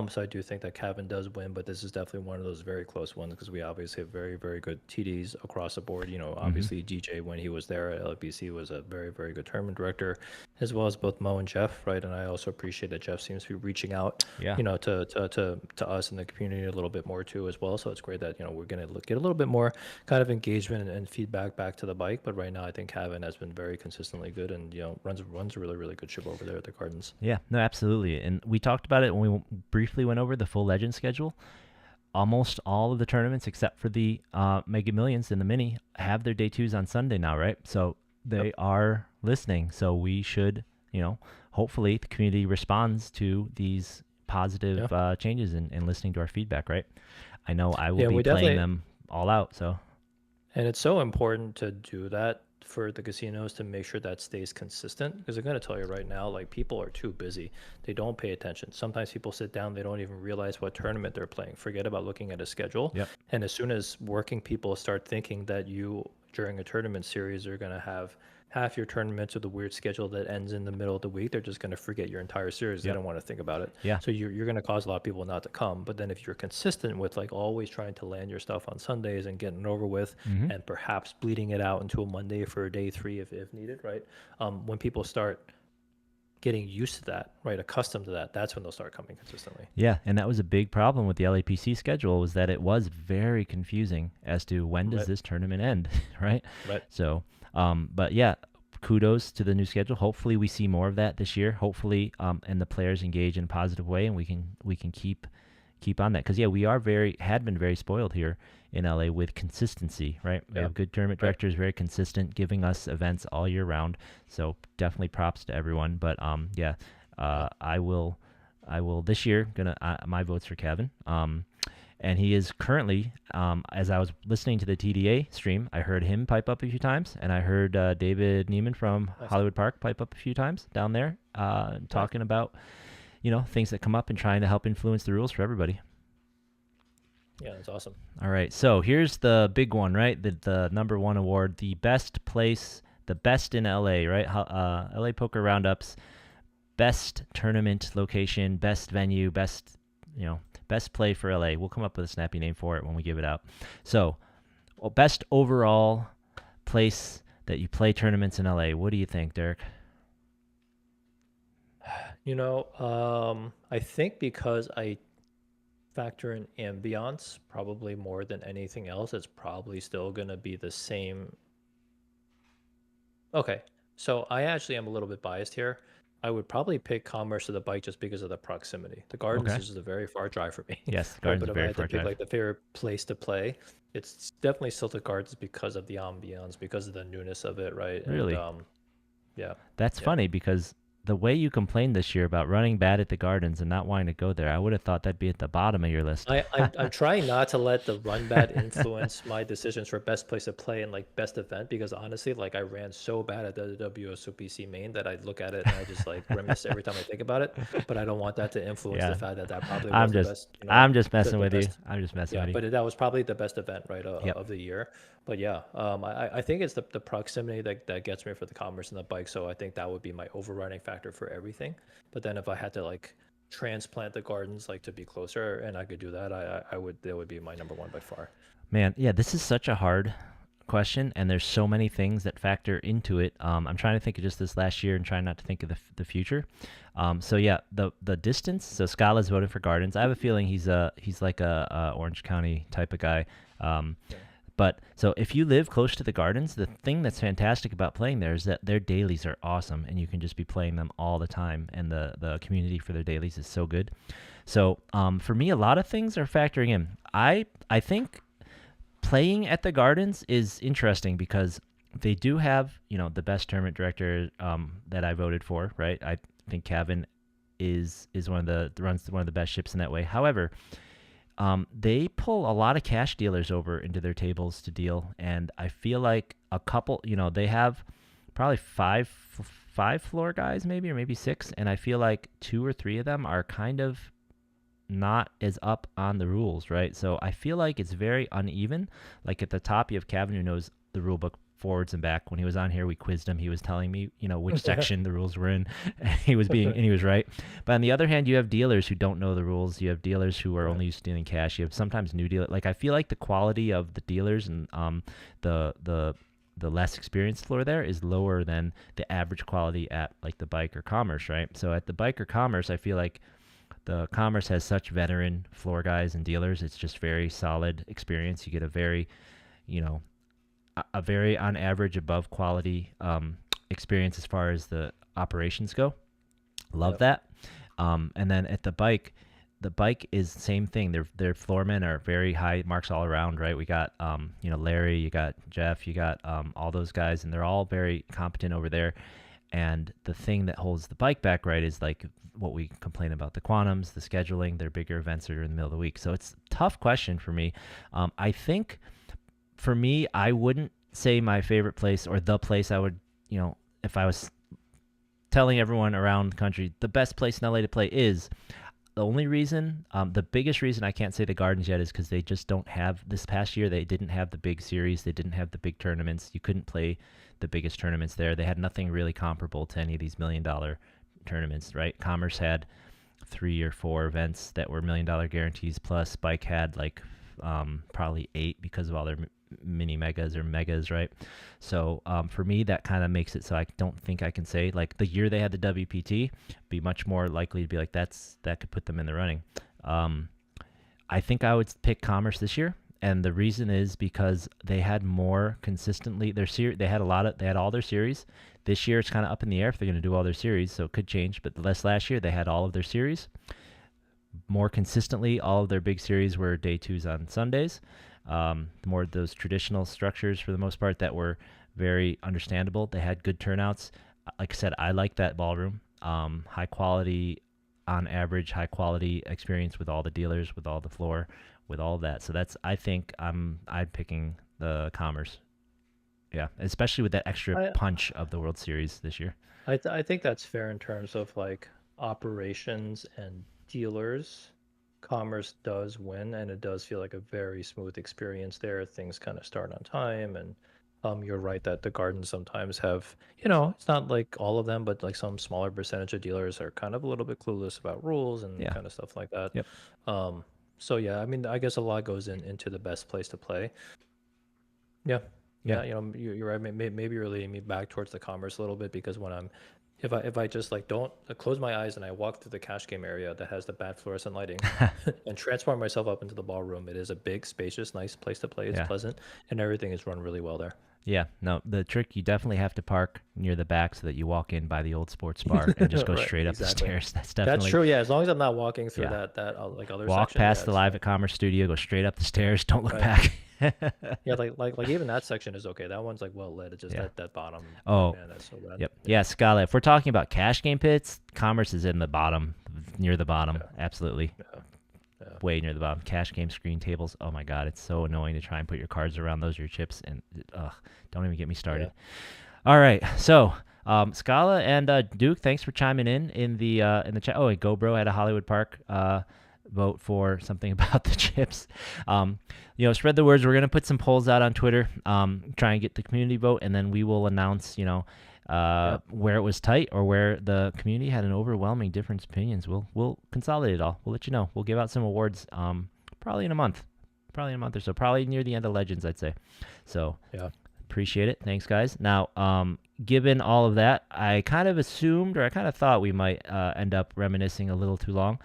So I do think that Kevin does win, but this is definitely one of those very close ones because we obviously have very, very good TDs across the board. Hmm. Obviously DJ when he was there at LBC was a very, very good tournament director, as well as both Mo and Jeff, right? And I also appreciate that Jeff seems to be reaching out, Yeah. to us in the community a little bit more too as well. So it's great that we're gonna get a little bit more kind of engagement and feedback back to the bike. But right now, I think Kevin has been very consistently good and runs a really, really good ship over there at the Gardens. Yeah, no, absolutely. And we talked about it when we briefly went over the full legend schedule. Almost all of the tournaments, except for the Mega Millions and the Mini, have their day twos on Sunday now, right? So Yep. they are listening. So we should, hopefully the community responds to these Yeah. positive changes and listening to our feedback, right? I know I will Yeah, be we playing definitely. them all out. So, And it's so important to do that for the casinos to make sure that stays consistent. Because I'm going to tell you right now, like people are too busy. They don't pay attention. Sometimes people sit down, they don't even realize what tournament they're playing. Forget about looking at a schedule. yep. And as soon as working people start thinking that you, during a tournament series, are going to have half your tournaments with a weird schedule that ends in the middle of the week, they're just going to forget your entire series. They Yep. don't want to think about it. Yeah. So you're going to cause a lot of people not to come. But then if you're consistent with like always trying to land your stuff on Sundays and getting it over with, Hmm. and perhaps bleeding it out into a Monday for day three if needed, right? When people start getting used to that, right, accustomed to that, that's when they'll start coming consistently. Yeah, and that was a big problem with the LAPC schedule was that it was very confusing as to when does Right, this tournament end, right? right. So, but yeah, kudos to the new schedule. Hopefully, we see more of that this year. Hopefully, and the players engage in a positive way, and we can keep on that because yeah, we had been very spoiled here in LA with consistency, right? We Yeah, have good tournament right. directors, very consistent, giving us events all year round. So definitely props to everyone. But yeah, Yeah. I will this year gonna my votes for Kevin. And he is currently, as I was listening to the TDA stream, I heard him pipe up a few times, and I heard David Neiman from Nice. Hollywood Park pipe up a few times down there, Nice. talking about things that come up and trying to help influence the rules for everybody. Yeah, that's awesome. All right, so here's the big one, right? The number one award, the best place, the best in LA, right? LA Poker Roundups, best tournament location, best venue, best play for LA. We'll come up with a snappy name for it when we give it out. So, well, best overall place that you play tournaments in LA. What do you think, Derek? I think because I factor in ambiance probably more than anything else, it's probably still going to be the same. Okay, so I actually am a little bit biased here. I would probably pick Commerce or the bike just because of the proximity. The Gardens Okay. is just a very far drive for me, Yes, right? Garden's But a if I very had to far pick drive. like the favorite place to play, it's definitely still the Gardens because of the ambiance, because of the newness of it, right? And Really? yeah, That's yeah. funny because the way you complained this year about running bad at the Gardens and not wanting to go there, I would have thought that'd be at the bottom of your list. I'm trying not to let the run bad influence my decisions for best place to play and like best event because honestly, like I ran so bad at the WSOPC main that I look at it and I just like grimace every time I think about it. But I don't want that to influence the Yeah, fact that that probably I'm was the just best, I'm just the, messing the with you. best. I'm just messing Yeah, with you. but that was probably the best event, right, Yep. of the year. But yeah, I think it's the proximity that gets me for the commerce and the bike. So I think that would be my overriding factor for everything. But then if I had to like transplant the gardens like to be closer and I could do that, I would that would be my number one by far. Man, yeah, this is such a hard question, and there's so many things that factor into it. I'm trying to think of just this last year and trying not to think of the future. So yeah, the distance. So Scala's voted for Gardens. I have a feeling he's like a Orange County type of guy. Um, Yeah. But so if you live close to the gardens, the thing that's fantastic about playing there is that their dailies are awesome, and you can just be playing them all the time. And the community for their dailies is so good. So for me, a lot of things are factoring in. I think playing at the gardens is interesting because they do have the best tournament director that I voted for. Right, I think Kevin is one of the runs one of the best ships in that way. However, they pull a lot of cash dealers over into their tables to deal, and I feel like a couple, they have probably five floor guys maybe, or maybe six, and I feel like two or three of them are kind of not as up on the rules, right? So I feel like it's very uneven. Like at the top, you have Kevin who knows the rule book forwards and back. When he was on here, we quizzed him. He was telling me, which section the rules were in. He was and he was right. But on the other hand, you have dealers who don't know the rules. You have dealers who are only used to dealing cash. You have sometimes new dealers. Like I feel like the quality of the dealers and the the less experienced floor there is lower than the average quality at like the bike or commerce, right? So at the bike or commerce, I feel like the commerce has such veteran floor guys and dealers. It's just very solid experience. You get a very, a very on average above quality experience as far as the operations go. Love that. And then at the bike is the same thing. Their floormen are very high marks all around, right? We got Larry, you got Jeff, you got all those guys, and they're all very competent over there. And the thing that holds the bike back, right, is like what we complain about, the quantums, the scheduling. Their bigger events are in the middle of the week. So it's a tough question for me. I think for me, I wouldn't say my favorite place or the place I would, if I was telling everyone around the country, the best place in LA to play is, the only reason, the biggest reason I can't say the Gardens yet is because they just don't have, this past year, they didn't have the big series. They didn't have the big tournaments. You couldn't play the biggest tournaments there. They had nothing really comparable to any of these $1 million tournaments, right? Commerce had 3 or 4 events that were $1 million guarantees, plus Bike had like probably 8 because of all their mini megas or megas, right? So for me, that kind of makes it so I don't think I can say like the year they had the WPT, be much more likely to be like that could put them in the running. I think I would pick Commerce this year, and the reason is because they had more consistently their series. They had all their series. This year it's kind of up in the air if they're going to do all their series, so it could change. But last year they had all of their series more consistently. All of their big series were day 2s on Sundays. More of those traditional structures for the most part that were very understandable. They had good turnouts. Like I said, I like that ballroom. High quality, on average, high quality experience with all the dealers, with all the floor, with all of that. So I think I'm picking the Commerce. Yeah, especially with that extra punch of the World Series this year. I think that's fair in terms of like operations and dealers. Commerce does win, and it does feel like a very smooth experience there. Things kind of start on time, and you're right that the Gardens sometimes have, it's not like all of them, but like some smaller percentage of dealers are kind of a little bit clueless about rules and kind of stuff like that. Yep. So yeah, I mean, I guess a lot goes into the best place to play. Yeah. Yeah. You're right. Maybe you're leading me back towards the Commerce a little bit because if I just like don't close my eyes and I walk through the cash game area that has the bad fluorescent lighting and transform myself up into the ballroom, it is a big, spacious, nice place to play. It's pleasant, and everything is run really well there. Yeah, no, the trick, you definitely have to park near the back so that you walk in by the old sports bar and just go Right, straight up the exactly. stairs. That's definitely That's true. Yeah, as long as I'm not walking through Yeah. that like other walk section. past Yeah, the it's Live fine. at Commerce studio, go straight up the stairs, don't look Right. back. Yeah, like even that section is okay. That one's like well lit. It's just Yeah. that bottom. Oh, Man, that's so bad. Yep. Yeah, Scala. If we're talking about cash game pits, Commerce is in the bottom, near the bottom. Yeah. Absolutely. Yeah. Way near the bottom. Cash game screen tables. Oh my God, it's so annoying to try and put your cards around those, your chips, and don't even get me started. All right, so Scala and Duke, thanks for chiming in the chat. Oh, and GoBro at a Hollywood Park vote for something about the chips. Spread the words. We're gonna put some polls out on Twitter, try and get the community vote, and then we will announce, where it was tight or where the community had an overwhelming difference of opinions. We'll consolidate it all. We'll let you know. We'll give out some awards probably in a month or so, probably near the end of Legends, I'd say. So Yeah. appreciate it. Thanks, guys. Now, given all of that, I kind of assumed, or I kind of thought we might end up reminiscing a little too long.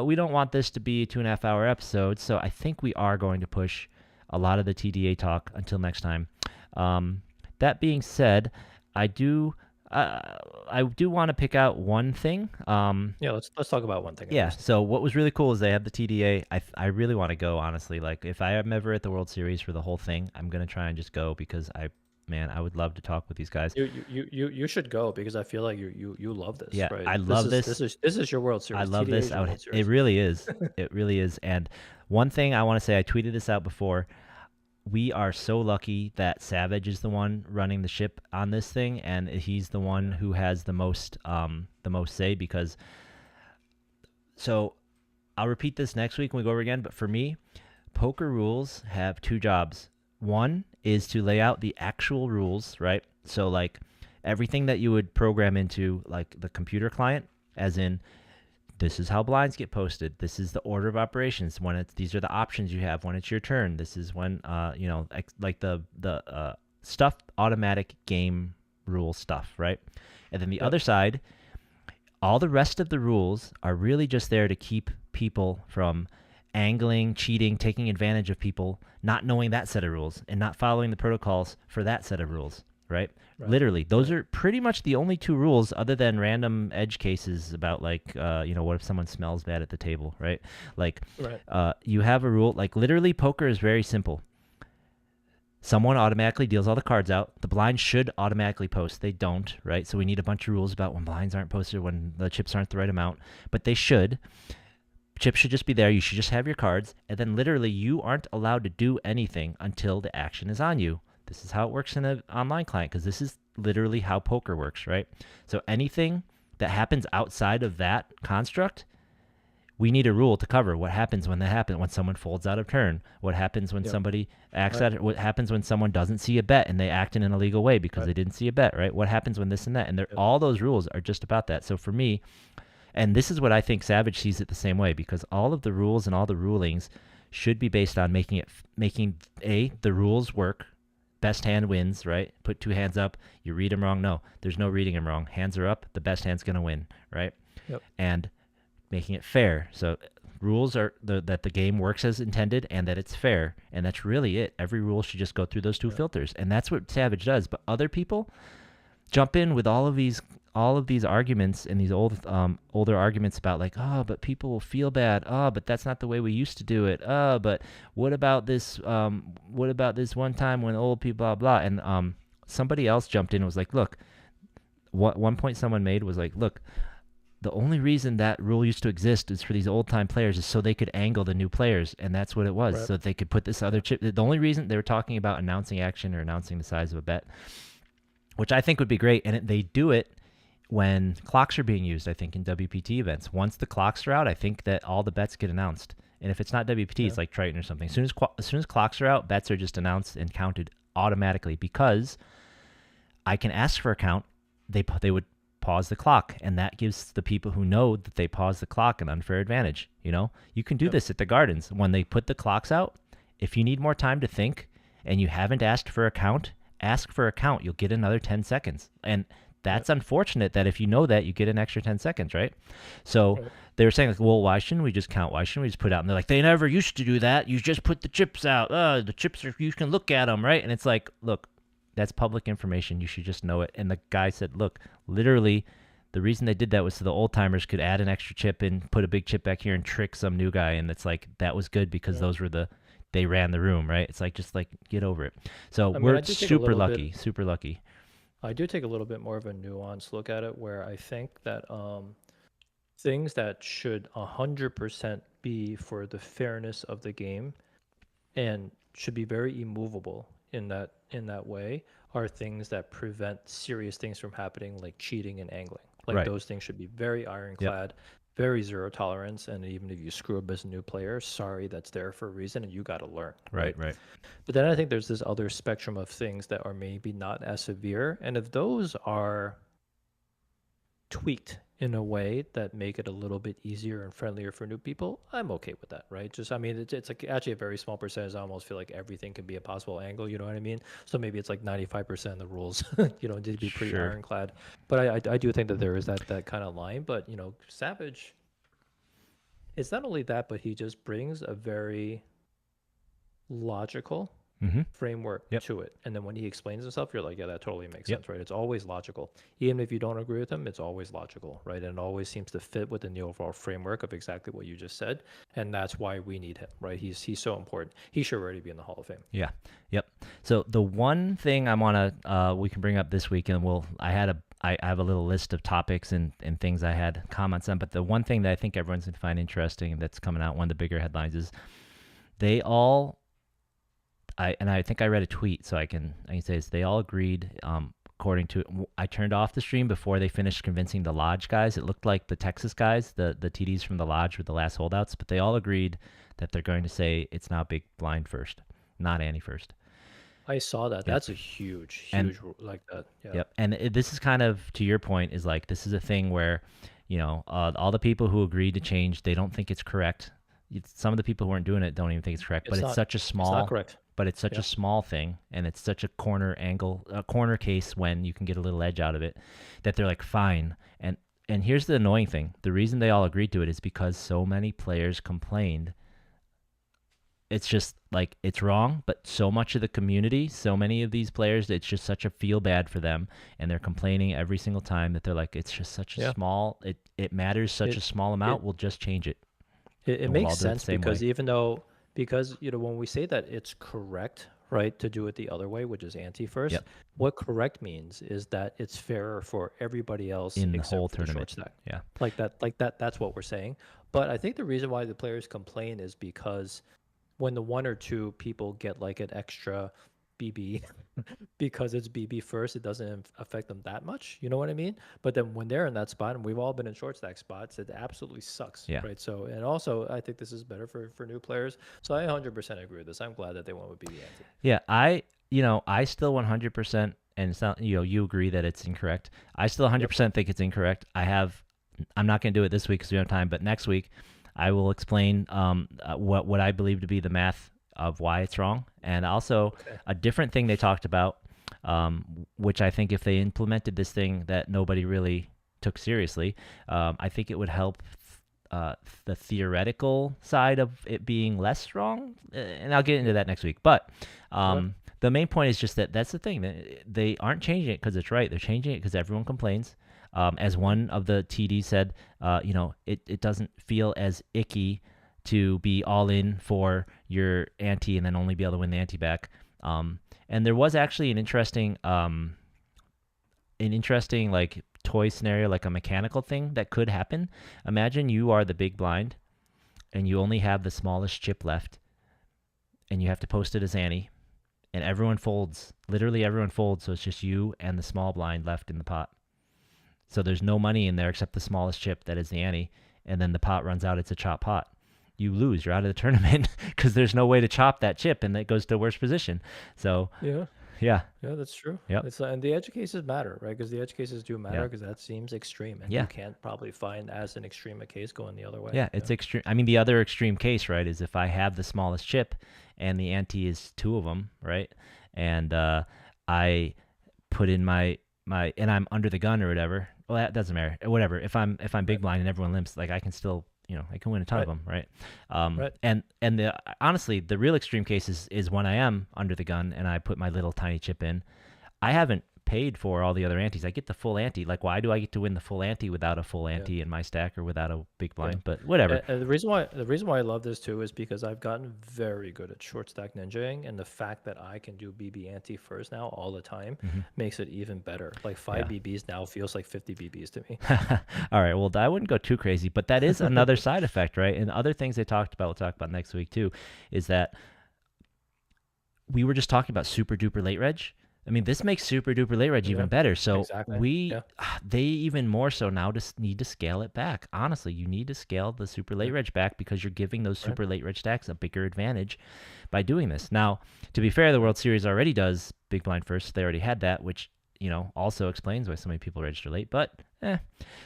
We don't want this to be a 2.5-hour episode, so I think we are going to push a lot of the TDA talk. Until next time. Um, that being said, I do I do want to pick out one thing. Yeah, let's talk about one thing at Yeah. least. So what was really cool is they have the TDA. I really want to go, honestly. Like if I am ever at the World Series for the whole thing, I'm gonna try and just go because I would love to talk with these guys. You should go because I feel like you love this, Yeah, right? I This love is this. your World I Series. love TDA this. is your World It Series. really is. It really is. And one thing I want to say, I tweeted this out before. We are so lucky that Savage is the one running the ship on this thing, and he's the one Yeah. who has the most say. Because so I'll repeat this next week when we go over again. But for me, poker rules have two jobs. One is to lay out the actual rules, right? So like everything that you would program into like the computer client, as in this is how blinds get posted. This is the order of operations. When it's these are the options you have when it's your turn. This is when like the stuff automatic game rule stuff, right? And then the Yep. other side, all the rest of the rules are really just there to keep people from angling, cheating, taking advantage of people, not knowing that set of rules and not following the protocols for that set of rules, right? Right. Literally, those Right. are pretty much the only two rules other than random edge cases about like what if someone smells bad at the table, right? Like Right. you have a rule like literally poker is very simple. Someone automatically deals all the cards out. The blinds should automatically post. They don't, right? So we need a bunch of rules about when blinds aren't posted, when the chips aren't the right amount, but they should. Chips should just be there. You should just have your cards. And then literally, you aren't allowed to do anything until the action is on you. This is how it works in an online client because this is literally how poker works, right? So anything that happens outside of that construct, we need a rule to cover what happens when that happens, when someone folds out of turn, what happens when Yep. somebody acts Right. out, what happens when someone doesn't see a bet and they act in an illegal way because Right. they didn't see a bet, right? What happens when this and that? And Yep. all those rules are just about that. So for me, and this is what I think Savage sees it the same way because all of the rules and all the rulings should be based on making the rules work. Best hand wins, right? Put two hands up, you read them wrong. No, there's no reading them wrong. Hands are up, the best hand's gonna win, right? Yep. And making it fair. So rules are that the game works as intended and that it's fair, and that's really it. Every rule should just go through those two Yep. filters, and that's what Savage does. But other people jump in with all of these arguments and these older arguments about like, oh, but people will feel bad, oh, but that's not the way we used to do it, oh, but what about this one time when old people blah blah. And somebody else jumped in and was like, look, what one point someone made was like, look, the only reason that rule used to exist is for these old time players is so they could angle the new players, and that's what it was, Right. so that they could put this other chip. The only reason they were talking about announcing action or announcing the size of a bet, which I think would be great, and they do it when clocks are being used. I think in WPT events, once the clocks are out, I think that all the bets get announced. And if it's not WPT, Yeah. it's like Triton or something. As soon as clocks are out, bets are just announced and counted automatically because I can ask for a count. They would pause the clock, and that gives the people who know that they pause the clock an unfair advantage. You can do Yep. this at the gardens when they put the clocks out. If you need more time to think and you haven't asked for a count, ask for a count. You'll get another 10 seconds. And Yep. that's unfortunate that if you know that, you get an extra 10 seconds, right? So Right. they were saying, like, well, why shouldn't we just count? Why shouldn't we just put out? And they're like, they never used to do that. You just put the chips out. The chips are, you can look at them, right? And it's like, look, that's public information. You should just know it. And the guy said, look, literally, the reason they did that was so the old timers could add an extra chip and put a big chip back here and trick some new guy. And it's like, that was good because Right. they ran the room, right? It's like, just like, get over it. So I mean, we're super lucky, super lucky. I do take a little bit more of a nuanced look at it where I think that things that should 100% be for the fairness of the game and should be very immovable in that way are things that prevent serious things from happening like cheating and angling. Like Right. those things should be very Yep. ironclad, very zero tolerance, and even if you screw up as a new player, sorry, that's there for a reason and you got to learn, Right, right? right. But then I think there's this other spectrum of things that are maybe not as severe, and if those are tweaked in a way that make it a little bit easier and friendlier for new people, I'm okay with that, right? Just, I mean, it's like actually a very small percentage. I almost feel like everything can be a possible angle, you know what I mean? So maybe it's like 95% of the rules, need to be pretty Sure. ironclad. But I do think that there is that kind of line. But, Savage, it's not only that, but he just brings a very logical Mm-hmm. framework Yep. to it. And then when he explains himself, you're like, yeah, that totally makes Yep. sense, right? It's always logical. Even if you don't agree with him, it's always logical, right? And it always seems to fit within the overall framework of exactly what you just said. And that's why we need him, right? He's so important. He should already be in the Hall of Fame. Yeah. Yep. So the one thing I want to we can bring up this week, and I have a little list of topics and things I had comments on, but the one thing that I think everyone's gonna find interesting that's coming out, one of the bigger headlines is they all I think I read a tweet, so I can say this. They all agreed. According to I turned off the stream before they finished convincing the Lodge guys. It looked like the Texas guys, the TDs from the Lodge, were the last holdouts, but they all agreed that they're going to say it's now big blind first, not ante first. I saw that. Yep. That's a huge, And huge like that. Yeah. yep. And this is kind of to your point, is like this is a thing where, all the people who agreed to change, they don't think it's correct. Some of the people who aren't doing it don't even think it's correct, but It's it's not. such a It's not small correct. but it's such Yeah. a small thing, and it's such a corner case when you can get a little edge out of it, that they're like, fine. And here's the annoying thing: the reason they all agreed to it is because so many players complained. It's just like it's wrong, but so much of the community, so many of these players, it's just such a feel bad for them, and they're complaining every single time that they're like, it's just such a Yeah. small, it matters such a It small it amount. We'll just change it, it and we'll makes all do it the sense same way. because because when we say that it's correct, right, to do it the other way, which is ante first, Yep, what correct means is that it's fairer for everybody else in the whole except for the tournament. short stack. Yeah. That's what we're saying. But I think the reason why the players complain is because when the one or two people get like an extra BB because it's BB first, it doesn't affect them that much. You know what I mean? But then when they're in that spot, and we've all been in short stack spots, it absolutely sucks, Yeah. right? So, and also, I think this is better for new players. So I 100% agree with this. I'm glad that they went with BB ante. Yeah, I still 100%, and it's not, you agree that it's incorrect. I still Yep. 100% think it's incorrect. I'm not going to do it this week because we don't have time, but next week I will explain what I believe to be the math of why it's wrong, and also Okay. a different thing they talked about, which I think if they implemented this thing that nobody really took seriously, I think it would help the theoretical side of it being less wrong, and I'll get into that next week. But Okay. the main point is just that that's the thing. They aren't changing it because it's right. They're changing it because everyone complains. As Mhm. one of the TDs said, it doesn't feel as icky to be all in for your ante and then only be able to win the ante back. And there was actually an interesting like toy scenario, like a mechanical thing that could happen. Imagine you are the big blind and you only have the smallest chip left, and you have to post it as ante, and everyone folds. Literally everyone folds, so it's just you and the small blind left in the pot. So there's no money in there except the smallest chip that is the ante, and then the pot runs out. It's a chop pot. You lose. You're out of the tournament because there's no way to chop that chip, and it goes to worst position. So Yeah. yeah, Yeah, that's true. yep, It's and the edge cases matter, right? Because the edge cases do matter yeah, because that seems extreme, and yeah. you can't probably find as an extreme a case going the other way. Yeah, it's extreme. I mean, the other extreme case, right, is if I have the smallest chip and the ante is two of them, right, and I put in and I'm under the gun or whatever. Well, that doesn't matter. Whatever. If I'm big Right. blind and everyone limps, like I can still, I can win a ton of Right. them, right? Right. And honestly, the real extreme case is when I am under the gun and I put my little tiny chip in. I haven't paid for all the other antes. I get the full ante. Like, why do I get to win the full ante without a full Yeah. ante in my stack or without a big Yeah. blind? But whatever. And the reason why I love this too is because I've gotten very good at short stack ninjaing, and the fact that I can do BB ante first now all the time Hmm. makes it even better. Like Yeah. 5 BBs now feels like 50 BBs to me. All right. Well, I wouldn't go too crazy, but that is another side effect, right? And other things they talked about, we'll talk about next week too, is that we were just talking about super duper late reg. I mean, this makes super duper late reg Yeah. even better. So Exactly. Yeah. they even more so now just need to scale it back. Honestly, you need to scale the super late Yeah. reg back because you're giving those Right. super late reg stacks a bigger advantage by doing this. Now, to be fair, the World Series already does big blind first. They already had that, which also explains why so many people register late. But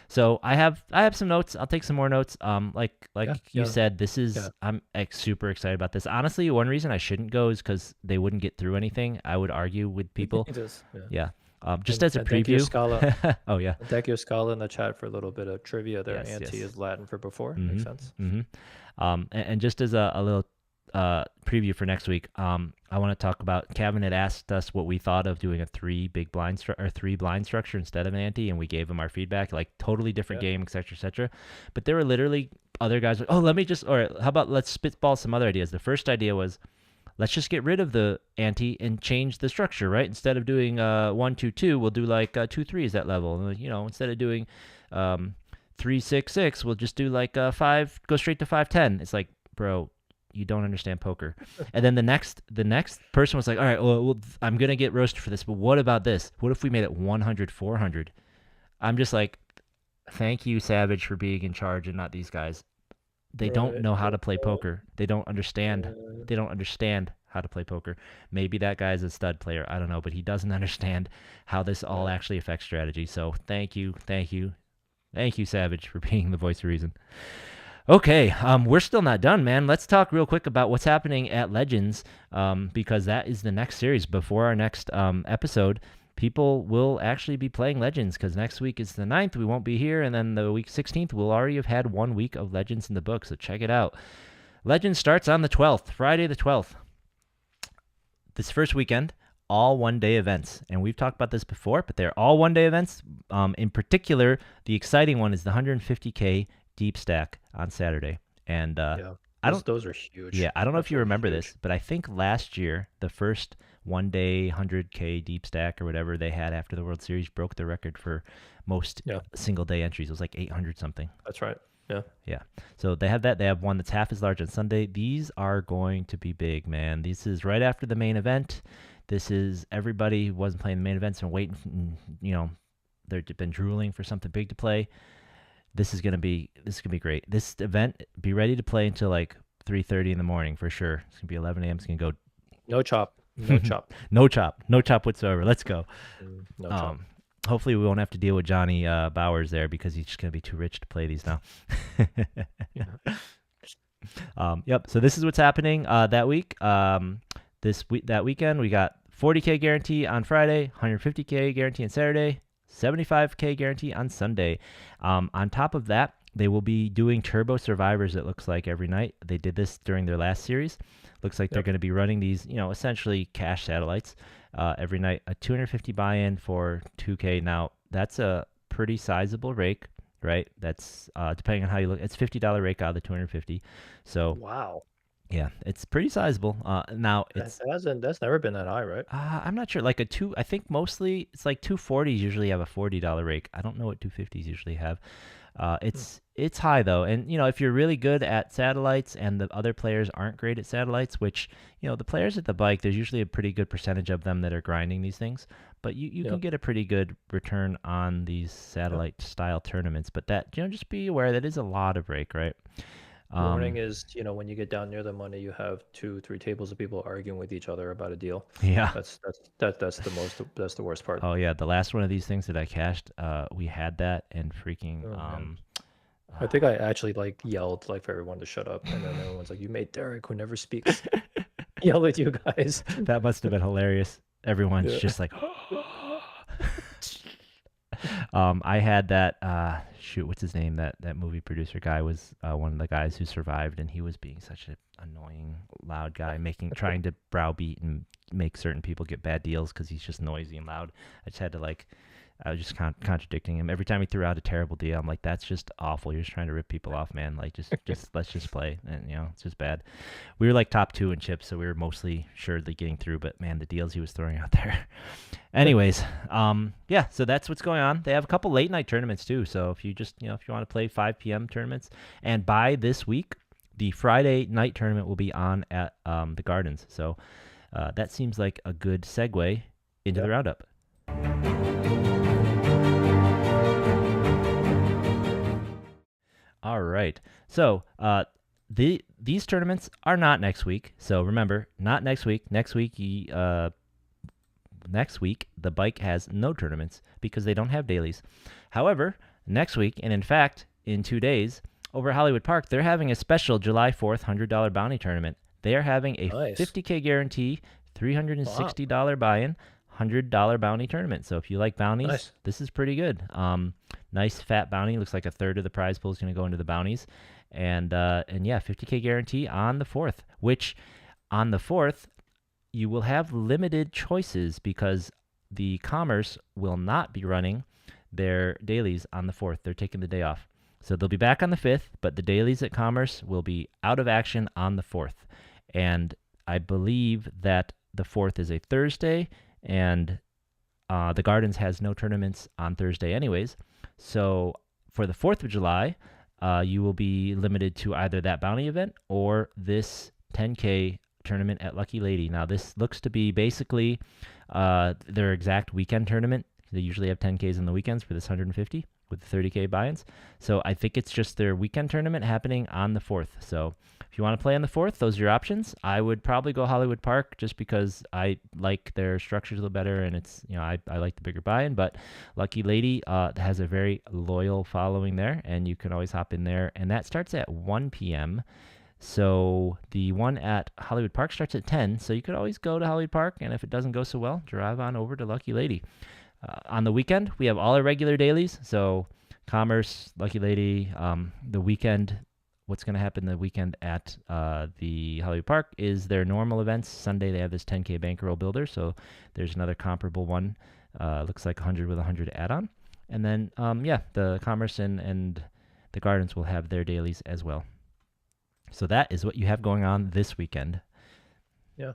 so I have some notes. I'll take some more notes. Like Yeah. you Yeah. said, this Yeah. is I'm super excited about this. Honestly, one reason I shouldn't go is because they wouldn't get through anything. I would argue with people. It is. Yeah. Yeah. Just as a And thank you, preview. Scala. Oh yeah. And thank you, Scala, in the chat for a little bit of trivia there. Yes. Ante Yes. is Latin for before. Mm-hmm. Makes sense. Mm-hmm. And just as a little preview for next week. I want to talk about Kevin had asked us what we thought of doing a three blind structure instead of an ante, and we gave him our feedback, like totally different Yeah. game, etc., etc. But there were literally other guys like, oh, let me just, or how about let's spitball some other ideas. The first idea was let's just get rid of the ante and change the structure, right? Instead of doing 1-2-2, we'll do like 2-3s that level. Instead of doing 3-6-6, we'll just do like 5, go straight to 5-10. It's like, bro, you don't understand poker. And then the next person was like, all right, well, I'm gonna get roasted for this, but what about this? What if we made it 100-400? I'm just like, thank you, Savage, for being in charge and not these guys. They don't Right. know how to play poker. They don't understand. Uh, They don't understand how to play poker. Maybe that guy's a stud player. I don't know, but he doesn't understand how this all yeah. actually affects strategy. So thank you, Savage, for being the voice of reason. Okay, we're still not done, man. Let's talk real quick about what's happening at Legends, because that is the next series. Before our next episode, people will actually be playing Legends, because next week is the 9th. We won't be here, and then the week 16th, we'll already have had 1 week of Legends in the book, so check it out. Legends starts on the 12th, Friday the 12th. This first weekend, all one-day events, and we've talked about this before, but they're all one-day events. In particular, the exciting one is the 150K deep stack on Saturday. And Yeah. I don't, Those are huge. yeah, I don't know if you Absolutely remember huge. this, but I think last year the first 1-day 100K deep stack or whatever they had after the World Series broke the record for most Yeah, single-day entries. It was like 800 something. that's right. Yeah. Yeah. So they have that. They have one that's half as large on Sunday. These are going to be big, man. This is right after the main event. This is everybody who wasn't playing the main events and waiting, they've been drooling for something big to play. This is gonna be great. This event, be ready to play until like 3:30 in the morning for sure. It's gonna be 11 a.m. It's gonna go No chop. No chop. no chop whatsoever. Let's go. No chop. Hopefully we won't have to deal with Johnny Bowers there because he's just gonna be too rich to play these now. Yeah. Yep. So this is what's happening that week. That weekend we got 40K guarantee on Friday, 150K guarantee on Saturday, 75K guarantee on Sunday. On top of that, they will be doing Turbo Survivors. It looks like every night. They did this during their last series. Looks like they're Yep. going to be running these, essentially cash satellites every night. A 250 buy-in for 2K. Now that's a pretty sizable rake, right? That's depending on how you look. It's $50 rake out of the 250. So Wow. yeah, it's pretty sizable. Now it's That's never been that high, right? I'm not sure. Like a two, I think mostly it's like 240s usually have a $40 rake. I don't know what 250s usually have. It's high though, and if you're really good at satellites and the other players aren't great at satellites, which the players at the bike, there's usually a pretty good percentage of them that are grinding these things, but you can Yep. get a pretty good return on these Yep. satellite style tournaments. But that just be aware that is a lot of rake, right? Warning is, when you get down near the money, you have 2, 3 tables of people arguing with each other about a deal. Yeah. That's the worst part. Oh yeah, the last one of these things that I cashed, we had that and freaking Oh, man. I think I actually yelled for everyone to shut up, and then everyone's like, "You made Derek, who never speaks, yell at you guys." that must have been hilarious. Everyone's Yeah. just like, I had that. Shoot, what's his name? That movie producer guy was one of the guys who survived, and he was being such an annoying, loud guy, trying to browbeat and make certain people get bad deals because he's just noisy and loud. I just had to I was just contradicting him every time he threw out a terrible deal. I'm like, that's just awful. You're just trying to rip people off, man. Like, just let's just play, and it's just bad. We were like top 2 in chips, so we were mostly assuredly getting through. But man, the deals he was throwing out there. Anyways, yeah. So that's what's going on. They have a couple late night tournaments too. So if you just if you want to play 5 p.m. tournaments, and by this week, the Friday night tournament will be on at the Gardens. So that seems like a good segue into the Yep. roundup. All right. So these tournaments are not next week. So remember, not next week. Next week, the bike has no tournaments because they don't have dailies. However, next week, and in fact, in 2 days, over at Hollywood Park, they're having a special July 4th $100 bounty tournament. They are having a Nice. 50K guarantee, $360 buy-in, $100 bounty tournament. So if you like bounties, Nice. this is pretty good. Nice fat bounty. Looks like a third of the prize pool is going to go into the bounties, and yeah, 50K guarantee on the 4th. Which on the 4th you will have limited choices because the Commerce will not be running their dailies on the 4th. They're taking the day off. So they'll be back on the 5th, but the dailies at Commerce will be out of action on the 4th. And I believe that the 4th is a Thursday, and the Gardens has no tournaments on Thursday anyways. So for the 4th of July, you will be limited to either that bounty event or this 10K tournament at Lucky Lady. Now, this looks to be basically their exact weekend tournament. They usually have 10Ks on the weekends for this 150 with 30K buy-ins. So I think it's just their weekend tournament happening on the 4th. So if you want to play on the 4th, those are your options. I would probably go Hollywood Park just because I like their structures a little better, and it's, I like the bigger buy-in. But Lucky Lady has a very loyal following there, and you can always hop in there. And that starts at 1 p.m. So the one at Hollywood Park starts at 10. So you could always go to Hollywood Park, and if it doesn't go so well, drive on over to Lucky Lady. On the weekend, we have all our regular dailies. So Commerce, Lucky Lady, the weekend. What's going to happen the weekend at the Hollywood Park is their normal events. Sunday, they have this 10K bankroll builder. So there's another comparable one. Looks like 100 with 100 add-on. And then, the Commerce and the Gardens will have their dailies as well. So that is what you have going on this weekend. Yeah.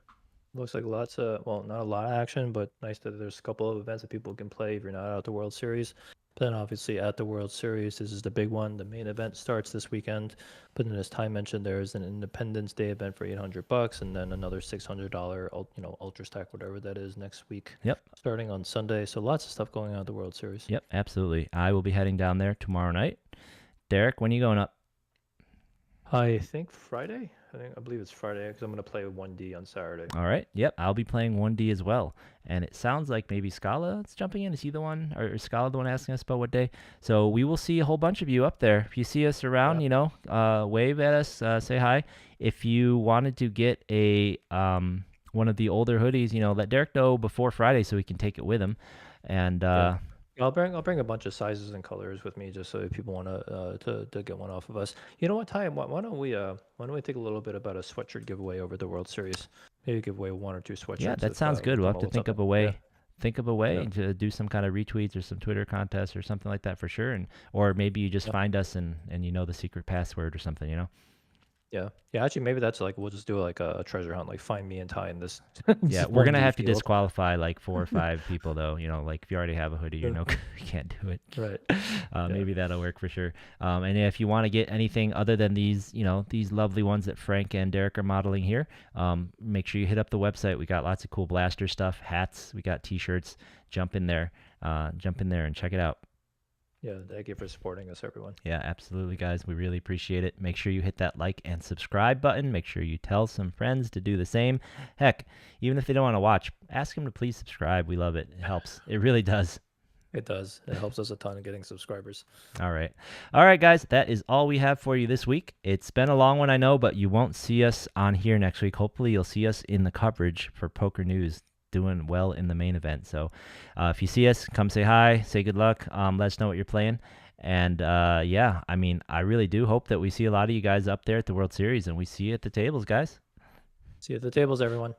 Looks like lots of, well, not a lot of action, but nice that there's a couple of events that people can play if you're not at the World Series. But then obviously at the World Series, this is the big one. The main event starts this weekend. But then as Ty mentioned, there's an Independence Day event for $800 and then another $600, Ultra Stack, whatever that is, next week. Yep. Starting on Sunday. So lots of stuff going on at the World Series. Yep, absolutely. I will be heading down there tomorrow night. Derek, when are you going up? I think Friday. I believe it's Friday because I'm going to play 1D on Saturday. All right. Yep, I'll be playing 1D as well. And it sounds like maybe Scala is jumping in. Is he the one, or is Scala the one asking us about what day? So we will see a whole bunch of you up there. If you see us around, wave at us, say hi. If you wanted to get a one of the older hoodies, let Derek know before Friday so he can take it with him. And I'll bring a bunch of sizes and colors with me just so if people want to get one off of us. You know what, Ty? Why don't we think a little bit about a sweatshirt giveaway over the World Series? Maybe give away 1 or 2 sweatshirts. Yeah, that sounds good. We'll have to think of a way. Think of a way to do some kind of retweets or some Twitter contest or something like that for sure. Or maybe you just find us and you know the secret password or something. Yeah. Actually, maybe that's we'll just do like a treasure hunt. Like find me and Ty in this. Yeah, we're gonna have to disqualify like 4 or 5 people though. Like if you already have a hoodie, you can't do it. Right. Maybe that'll work for sure. And if you want to get anything other than these, these lovely ones that Frank and Derek are modeling here, make sure you hit up the website. We got lots of cool blaster stuff, hats. We got T-shirts. Jump in there and check it out. Yeah, thank you for supporting us, everyone. Yeah, absolutely, guys. We really appreciate it. Make sure you hit that like and subscribe button. Make sure you tell some friends to do the same. Heck, even if they don't want to watch, ask them to please subscribe. We love it. It helps. It really does. It does. It helps us a ton in getting subscribers. All right, guys. That is all we have for you this week. It's been a long one, I know, but you won't see us on here next week. Hopefully, you'll see us in the coverage for Poker News, doing well in the main event. So if you see us, come say hi, say good luck, let us know what you're playing. And I really do hope that we see a lot of you guys up there at the World Series and we see you at the tables, guys. See you at the tables, everyone.